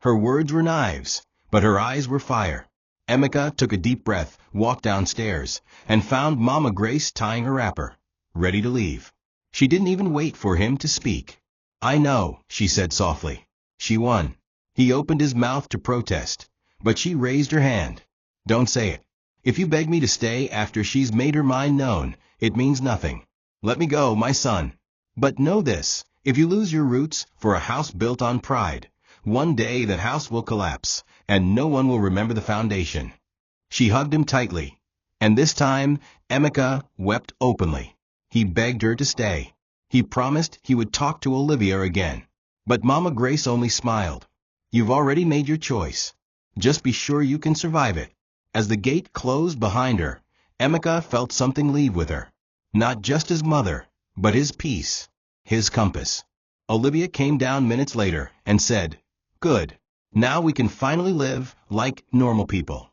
Her words were knives, but her eyes were fire. Emeka took a deep breath, walked downstairs, and found Mama Grace tying her wrapper, ready to leave. She didn't even wait for him to speak. "I know," she said softly. "She won." He opened his mouth to protest, but she raised her hand. "Don't say it. If you beg me to stay after she's made her mind known, it means nothing. Let me go, my son. But know this, if you lose your roots for a house built on pride, one day that house will collapse, and no one will remember the foundation." She hugged him tightly, and this time Emeka wept openly. He begged her to stay. He promised he would talk to Olivia again. But Mama Grace only smiled. "You've already made your choice. Just be sure you can survive it." As the gate closed behind her, Emeka felt something leave with her. Not just his mother, but his peace, his compass. Olivia came down minutes later and said, "Good. Now we can finally live like normal people."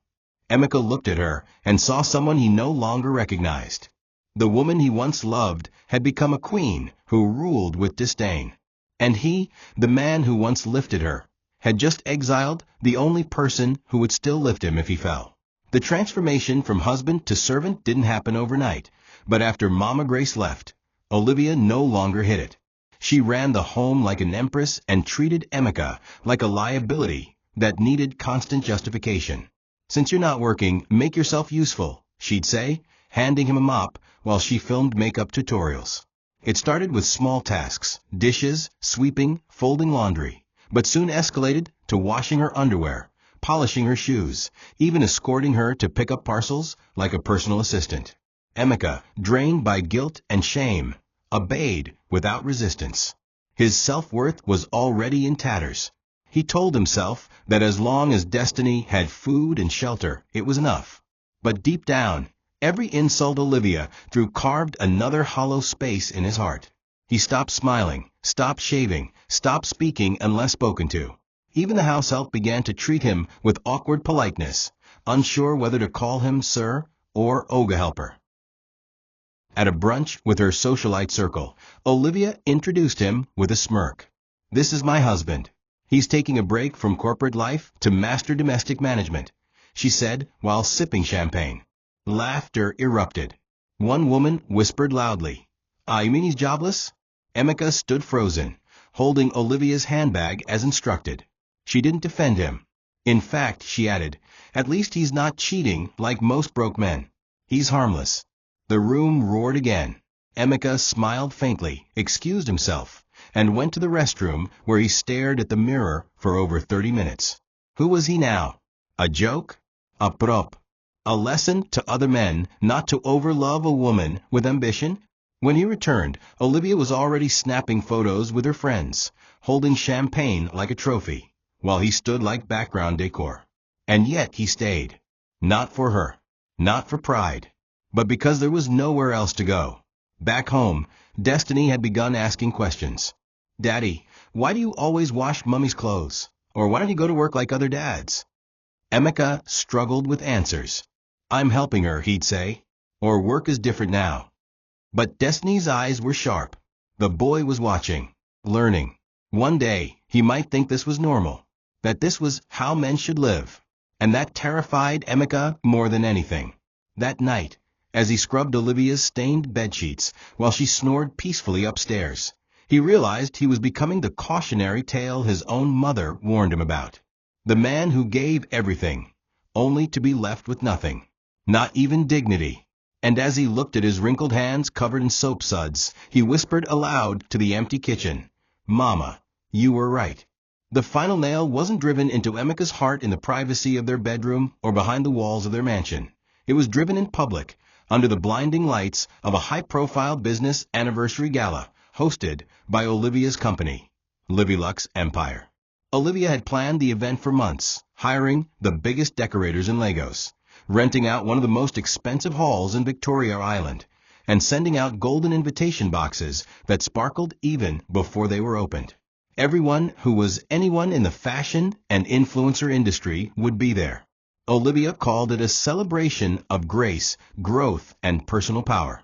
Emeka looked at her and saw someone he no longer recognized. The woman he once loved had become a queen who ruled with disdain. And he, the man who once lifted her, had just exiled the only person who would still lift him if he fell. The transformation from husband to servant didn't happen overnight, but after Mama Grace left, Olivia no longer hid it. She ran the home like an empress and treated Emeka like a liability that needed constant justification. "Since you're not working, make yourself useful," she'd say, handing him a mop while she filmed makeup tutorials. It started with small tasks, dishes, sweeping, folding laundry, but soon escalated to washing her underwear, polishing her shoes, even escorting her to pick up parcels like a personal assistant. Emeka, drained by guilt and shame, obeyed without resistance. His self-worth was already in tatters. He told himself that as long as Destiny had food and shelter, it was enough. But deep down, every insult Olivia threw carved another hollow space in his heart. He stopped smiling, stopped shaving, stopped speaking unless spoken to. Even the house help began to treat him with awkward politeness, unsure whether to call him sir or Oga helper. At a brunch with her socialite circle, Olivia introduced him with a smirk. "This is my husband. He's taking a break from corporate life to master domestic management," she said while sipping champagne. Laughter erupted. One woman whispered loudly, "You mean he's jobless?" Emeka stood frozen, holding Olivia's handbag as instructed. She didn't defend him. "In fact," she added, "at least he's not cheating like most broke men. He's harmless." The room roared again. Emeka smiled faintly, excused himself, and went to the restroom where he stared at the mirror for over 30 minutes. Who was he now? A joke? A prop? A lesson to other men not to overlove a woman with ambition? When he returned, Olivia was already snapping photos with her friends, holding champagne like a trophy, while he stood like background decor. And yet he stayed. Not for her. Not for pride. But because there was nowhere else to go. Back home, Destiny had begun asking questions. "Daddy, why do you always wash Mummy's clothes? Or why don't you go to work like other dads?" Emeka struggled with answers. "I'm helping her," he'd say. "Or work is different now." But Destiny's eyes were sharp. The boy was watching, learning. One day, he might think this was normal, that this was how men should live. And that terrified Emeka more than anything. That night, as he scrubbed Olivia's stained bedsheets while she snored peacefully upstairs, he realized he was becoming the cautionary tale his own mother warned him about. The man who gave everything, only to be left with nothing. Not even dignity. And as he looked at his wrinkled hands covered in soap suds, he whispered aloud to the empty kitchen, "Mama, you were right." The final nail wasn't driven into Emeka's heart in the privacy of their bedroom or behind the walls of their mansion. It was driven in public, under the blinding lights of a high-profile business anniversary gala, hosted by Olivia's company, Olivia Luxe Empire. Olivia had planned the event for months, hiring the biggest decorators in Lagos, renting out one of the most expensive halls in Victoria Island, and sending out golden invitation boxes that sparkled even before they were opened. Everyone who was anyone in the fashion and influencer industry would be there. Olivia called it a celebration of grace, growth, and personal power.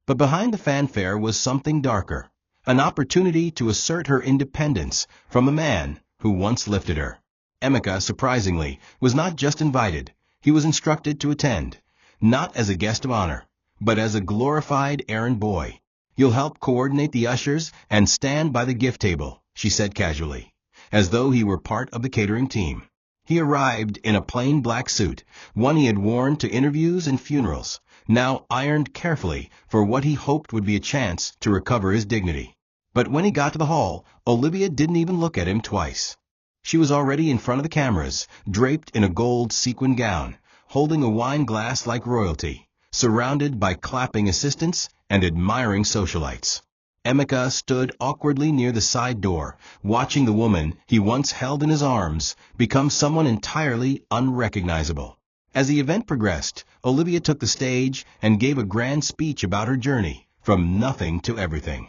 But behind the fanfare was something darker, an opportunity to assert her independence from a man who once lifted her. Emeka, surprisingly, was not just invited. He was instructed to attend, not as a guest of honor, but as a glorified errand boy. "You'll help coordinate the ushers and stand by the gift table," she said casually, as though he were part of the catering team. He arrived in a plain black suit, one he had worn to interviews and funerals, now ironed carefully for what he hoped would be a chance to recover his dignity. But when he got to the hall, Olivia didn't even look at him twice. She was already in front of the cameras, draped in a gold sequin gown, holding a wine glass like royalty, surrounded by clapping assistants and admiring socialites. Emeka stood awkwardly near the side door, watching the woman he once held in his arms become someone entirely unrecognizable. As the event progressed, Olivia took the stage and gave a grand speech about her journey, from nothing to everything.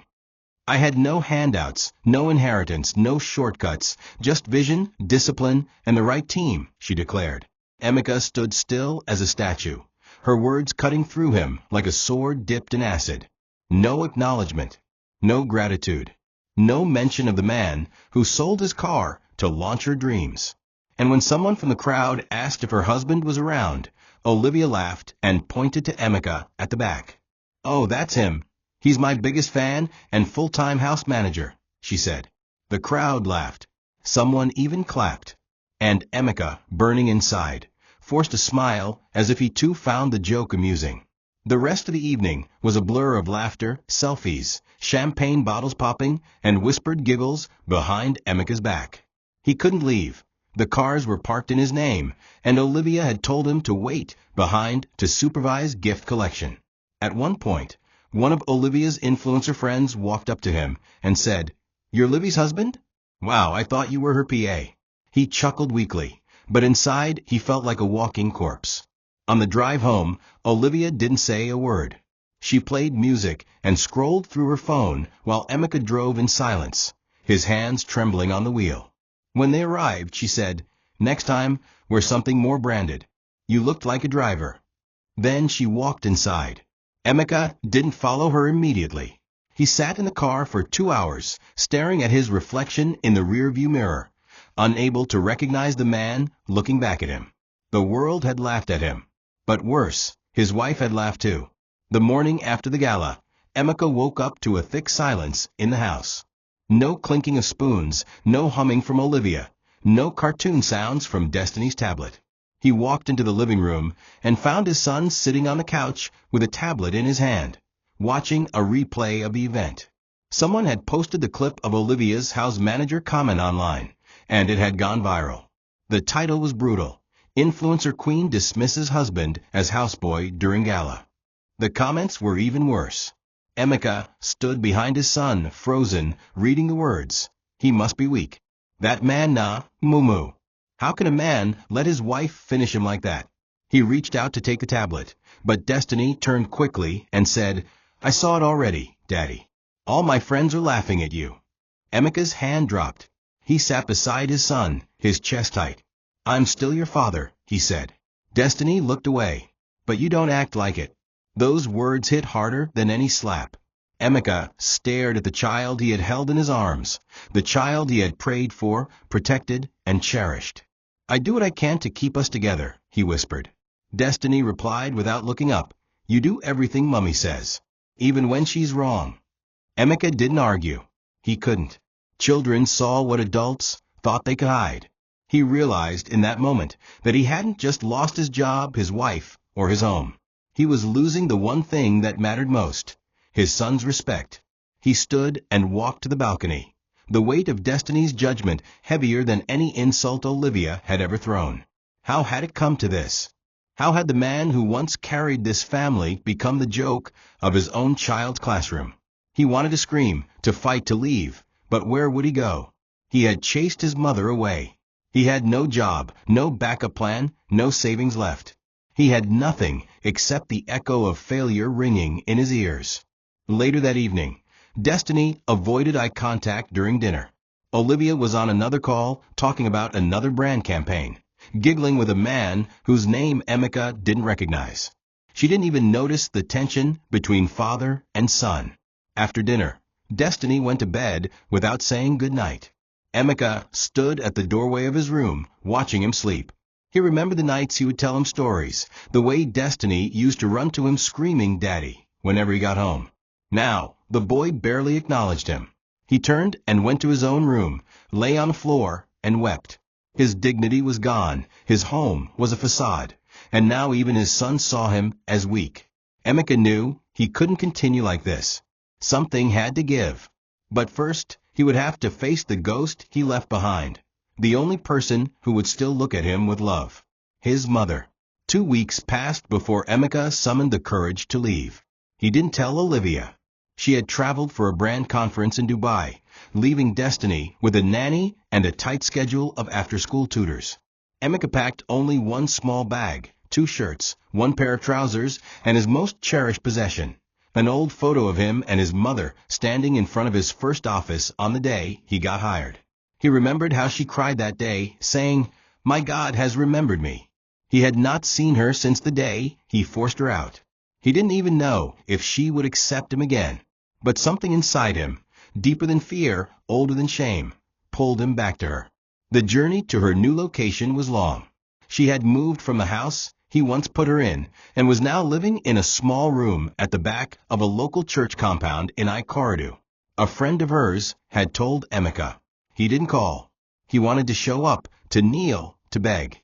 "I had no handouts, no inheritance, no shortcuts, just vision, discipline, and the right team," she declared. Emeka stood still as a statue, her words cutting through him like a sword dipped in acid. No acknowledgement. No gratitude. No mention of the man who sold his car to launch her dreams. And when someone from the crowd asked if her husband was around, Olivia laughed and pointed to Emeka at the back. "Oh, that's him. He's my biggest fan and full-time house manager," she said. The crowd laughed. Someone even clapped. And Emeka, burning inside, forced a smile as if he too found the joke amusing. The rest of the evening was a blur of laughter, selfies, champagne bottles popping, and whispered giggles behind Emeka's back. He couldn't leave. The cars were parked in his name, and Olivia had told him to wait behind to supervise gift collection. At one point, one of Olivia's influencer friends walked up to him and said, "You're Livy's husband? Wow, I thought you were her PA." He chuckled weakly, but inside he felt like a walking corpse. On the drive home, Olivia didn't say a word. She played music and scrolled through her phone while Emeka drove in silence, his hands trembling on the wheel. When they arrived, she said, "Next time, wear something more branded." You looked like a driver." Then she walked inside. Emeka didn't follow her immediately. He sat in the car for 2 hours, staring at his reflection in the rearview mirror, unable to recognize the man looking back at him. The world had laughed at him. But worse, his wife had laughed too. The morning after the gala, Emeka woke up to a thick silence in the house. No clinking of spoons, no humming from Olivia, no cartoon sounds from Destiny's tablet. He walked into the living room and found his son sitting on the couch with a tablet in his hand, watching a replay of the event. Someone had posted the clip of Olivia's house manager comment online, and it had gone viral. The title was brutal. "Influencer Queen dismisses husband as houseboy during gala." The comments were even worse. Emeka stood behind his son, frozen, reading the words. "He must be weak. That man nah, moo. How can a man let his wife finish him like that?" He reached out to take the tablet, but Destiny turned quickly and said, "I saw it already, Daddy. All my friends are laughing at you." Emeka's hand dropped. He sat beside his son, his chest tight. "I'm still your father," he said. Destiny looked away. "But you don't act like it." Those words hit harder than any slap. Emeka stared at the child he had held in his arms, the child he had prayed for, protected, and cherished. "I do what I can to keep us together," he whispered. Destiny replied without looking up, "You do everything Mummy says, even when she's wrong." Emeka didn't argue. He couldn't. Children saw what adults thought they could hide. He realized in that moment that he hadn't just lost his job, his wife, or his home. He was losing the one thing that mattered most, his son's respect. He stood and walked to the balcony, the weight of Destiny's judgment heavier than any insult Olivia had ever thrown. How had it come to this? How had the man who once carried this family become the joke of his own child's classroom? He wanted to scream, to fight, to leave, but where would he go? He had chased his mother away. He had no job, no backup plan, no savings left. He had nothing except the echo of failure ringing in his ears. Later that evening, Destiny avoided eye contact during dinner. Olivia was on another call, talking about another brand campaign, giggling with a man whose name Emeka didn't recognize. She didn't even notice the tension between father and son. After dinner, Destiny went to bed without saying good night. Emeka stood at the doorway of his room, watching him sleep. He remembered the nights he would tell him stories, the way Destiny used to run to him screaming "Daddy" whenever he got home. Now, the boy barely acknowledged him. He turned and went to his own room, lay on the floor, and wept. His dignity was gone, his home was a facade, and now even his son saw him as weak. Emeka knew he couldn't continue like this. Something had to give. But first, he would have to face the ghost he left behind, the only person who would still look at him with love. His mother. 2 weeks passed before Emeka summoned the courage to leave. He didn't tell Olivia. She had traveled for a brand conference in Dubai, leaving Destiny with a nanny and a tight schedule of after-school tutors. Emeka packed only one small bag, 2 shirts, 1 pair of trousers, and his most cherished possession, an old photo of him and his mother standing in front of his first office on the day he got hired. He remembered how she cried that day, saying, "My God has remembered me." He had not seen her since the day he forced her out. He didn't even know if she would accept him again. But something inside him, deeper than fear, older than shame, pulled him back to her. The journey to her new location was long. She had moved from the house he once put her in, and was now living in a small room at the back of a local church compound in Ikorodu. A friend of hers had told Emeka. He didn't call. He wanted to show up, to kneel, to beg.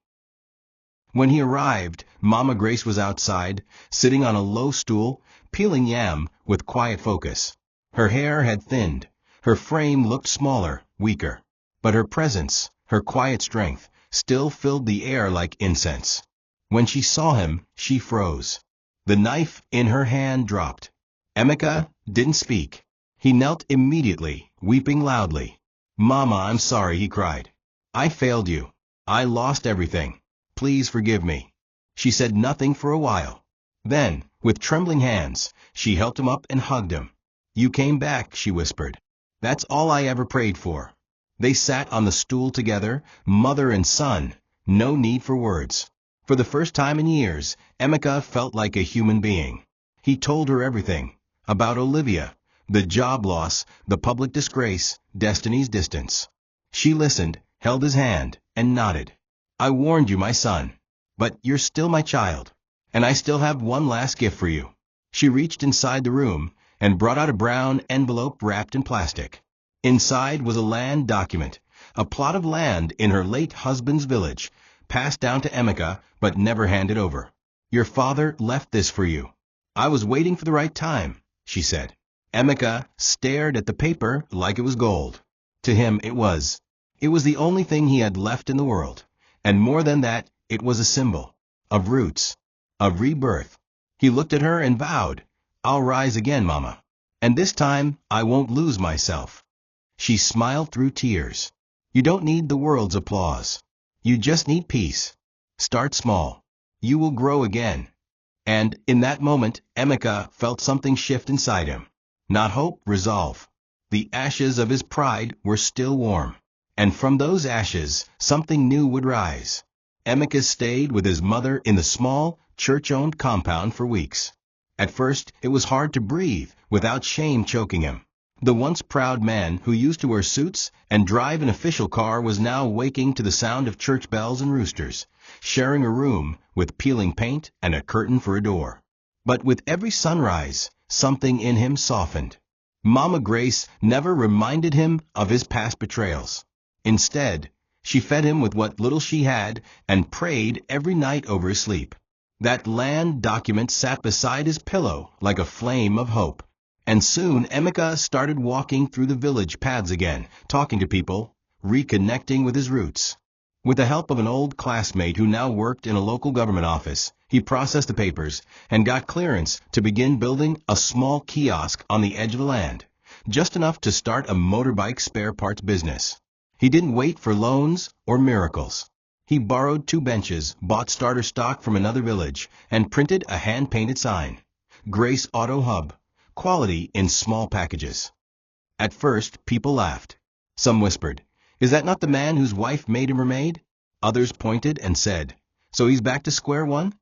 When he arrived, Mama Grace was outside, sitting on a low stool, peeling yam with quiet focus. Her hair had thinned. Her frame looked smaller, weaker. But her presence, her quiet strength, still filled the air like incense. When she saw him, she froze. The knife in her hand dropped. Emeka didn't speak. He knelt immediately, weeping loudly. "Mama, I'm sorry," he cried. "I failed you. I lost everything. Please forgive me." She said nothing for a while. Then, with trembling hands, she helped him up and hugged him. "You came back," she whispered. "That's all I ever prayed for." They sat on the stool together, mother and son, no need for words. For the first time in years, Emeka felt like a human being. He told her everything about Olivia, the job loss, the public disgrace, Destiny's distance. She listened, held his hand, and nodded. I warned you, my son. But you're still my child. And I still have one last gift for you. She reached inside the room and brought out a brown envelope wrapped in plastic. Inside was a land document, a plot of land in her late husband's village, passed down to Emeka but never handed over. Your father left this for you. I was waiting for the right time, she said. Emeka stared at the paper like it was gold. To him it was. It was the only thing he had left in the world. And more than that, it was a symbol of roots, of rebirth. He looked at her and vowed, I'll rise again, Mama. And this time, I won't lose myself. She smiled through tears. You don't need the world's applause. You just need peace. Start small. You will grow again. And, in that moment, Emeka felt something shift inside him. Not hope, resolve. The ashes of his pride were still warm. And from those ashes, something new would rise. Emeka stayed with his mother in the small, church-owned compound for weeks. At first, it was hard to breathe without shame choking him. The once proud man who used to wear suits and drive an official car was now waking to the sound of church bells and roosters, sharing a room with peeling paint and a curtain for a door. But with every sunrise, something in him softened. Mama Grace never reminded him of his past betrayals. Instead, she fed him with what little she had and prayed every night over his sleep. That land document sat beside his pillow like a flame of hope. And soon Emeka started walking through the village paths again, talking to people, reconnecting with his roots. With the help of an old classmate who now worked in a local government office, he processed the papers and got clearance to begin building a small kiosk on the edge of the land, just enough to start a motorbike spare parts business. He didn't wait for loans or miracles. He borrowed 2 benches, bought starter stock from another village, and printed a hand-painted sign. Grace Auto Hub. Quality in small packages. At first, people laughed. Some whispered, Is that not the man whose wife made him her maid? Others pointed and said, So he's back to square one?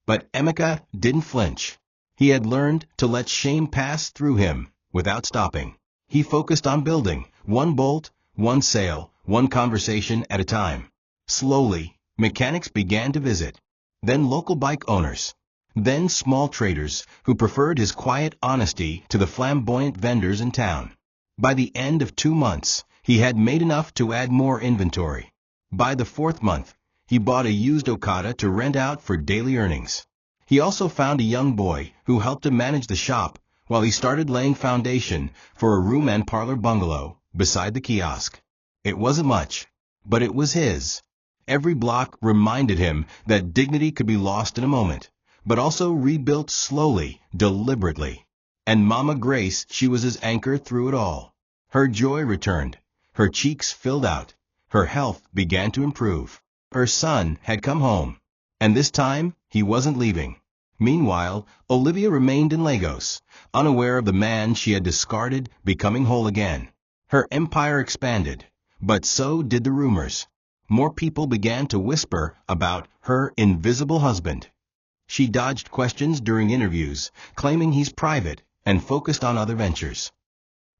But Emeka didn't flinch. He had learned to let shame pass through him without stopping. He focused on building, one bolt, one sale, one conversation at a time. Slowly, mechanics began to visit. Then local bike owners. Then small traders who preferred his quiet honesty to the flamboyant vendors in town. By the end of 2 months, he had made enough to add more inventory. By the 4th month, he bought a used Okada to rent out for daily earnings. He also found a young boy who helped him manage the shop while he started laying foundation for a room and parlor bungalow beside the kiosk. It wasn't much, but it was his. Every block reminded him that dignity could be lost in a moment, but also rebuilt slowly, deliberately. And Mama Grace, she was his anchor through it all. Her joy returned. Her cheeks filled out. Her health began to improve. Her son had come home. And this time, he wasn't leaving. Meanwhile, Olivia remained in Lagos, unaware of the man she had discarded becoming whole again. Her empire expanded, but so did the rumors. More people began to whisper about her invisible husband. She dodged questions during interviews, claiming he's private and focused on other ventures.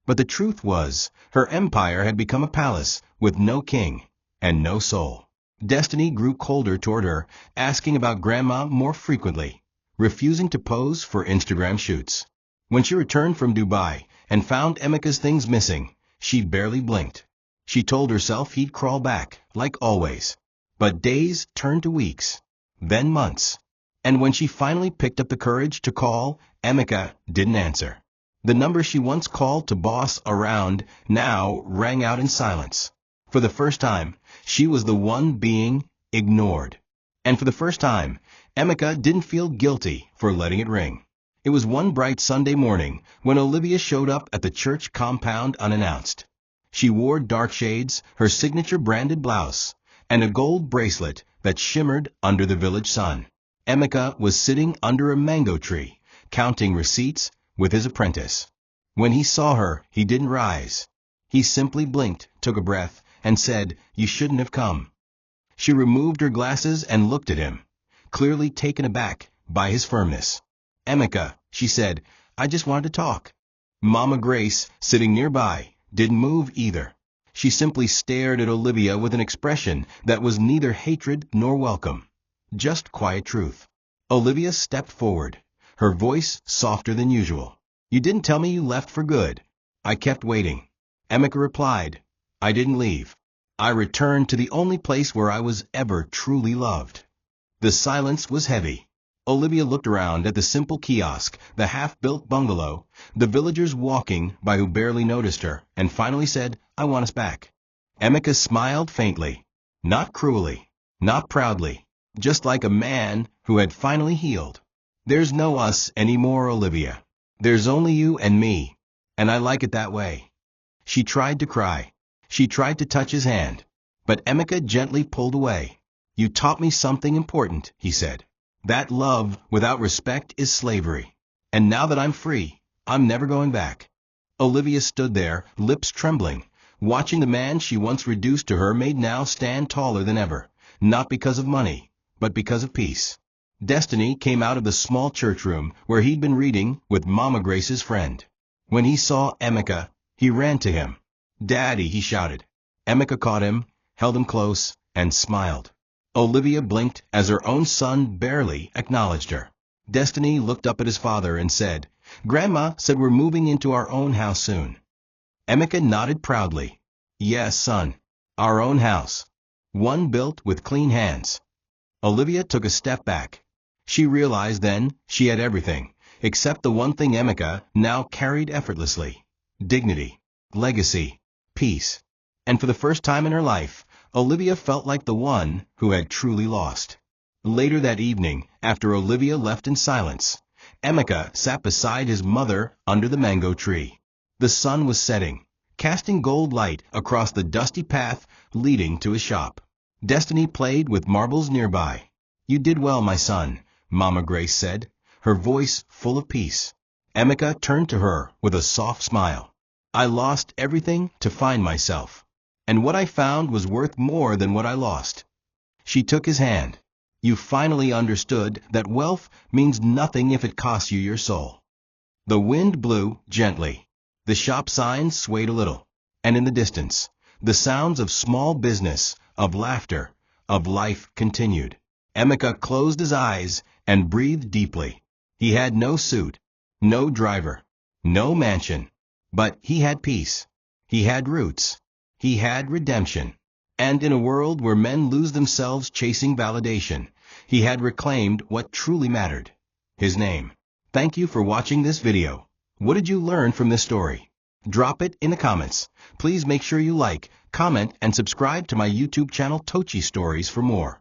But the truth was, her empire had become a palace with no king and no soul. Destiny grew colder toward her, asking about Grandma more frequently, refusing to pose for Instagram shoots. When she returned from Dubai and found Emeka's things missing, she barely blinked. She told herself he'd crawl back, like always. But days turned to weeks, then months. And when she finally picked up the courage to call, Emeka didn't answer. The number she once called to boss around now rang out in silence. For the first time, she was the one being ignored. And for the first time, Emeka didn't feel guilty for letting it ring. It was one bright Sunday morning when Olivia showed up at the church compound unannounced. She wore dark shades, her signature branded blouse, and a gold bracelet that shimmered under the village sun. Emeka was sitting under a mango tree, counting receipts with his apprentice. When he saw her, he didn't rise. He simply blinked, took a breath, and said, "You shouldn't have come." She removed her glasses and looked at him. clearly taken aback by his firmness. "Emeka," she said, "I just wanted to talk." Mama Grace, sitting nearby, didn't move either. She simply stared at Olivia with an expression that was neither hatred nor welcome, just quiet truth. Olivia stepped forward, her voice softer than usual. "You didn't tell me you left for good." "I kept waiting." Emeka replied. "I didn't leave. I returned to the only place where I was ever truly loved." The silence was heavy. Olivia looked around at the simple kiosk, the half-built bungalow, the villagers walking by who barely noticed her, and finally said, "I want us back." Emeka smiled faintly. Not cruelly, not proudly, just like a man who had finally healed. "There's no us anymore, Olivia. There's only you and me, and I like it that way." She tried to cry. She tried to touch his hand, but Emeka gently pulled away. "You taught me something important," he said. "That love without respect is slavery. And now that I'm free, I'm never going back." Olivia stood there, lips trembling, watching the man she once reduced to her maid now stand taller than ever, not because of money, but because of peace. Destiny came out of the small church room where he'd been reading with Mama Grace's friend. When he saw Emeka, he ran to him. "Daddy," he shouted. Emeka caught him, held him close, and smiled. Olivia blinked as her own son barely acknowledged her. Destiny looked up at his father and said, "Grandma said we're moving into our own house soon." Emeka nodded proudly. "Yes, son. Our own house. One built with clean hands." Olivia took a step back. She realized then she had everything, except the one thing Emeka now carried effortlessly: dignity, legacy, peace. And for the first time in her life, Olivia felt like the one who had truly lost. Later that evening, after Olivia left in silence, Emeka sat beside his mother under the mango tree. The sun was setting, casting gold light across the dusty path leading to his shop. Destiny played with marbles nearby. "You did well, my son," Mama Grace said, her voice full of peace. Emeka turned to her with a soft smile. "I lost everything to find myself, and what I found was worth more than what I lost." She took his hand. "You finally understood that wealth means nothing if it costs you your soul." The wind blew gently. The shop signs swayed a little, and in the distance, the sounds of small business, of laughter, of life continued. Emeka closed his eyes and breathed deeply. He had no suit, no driver, no mansion, but he had peace. He had roots. He had redemption. And in a world where men lose themselves chasing validation, he had reclaimed what truly mattered: his name. Thank you for watching this video. What did you learn from this story? Drop it in the comments. Please make sure you like, comment, and subscribe to my YouTube channel TOCHI Stories for more.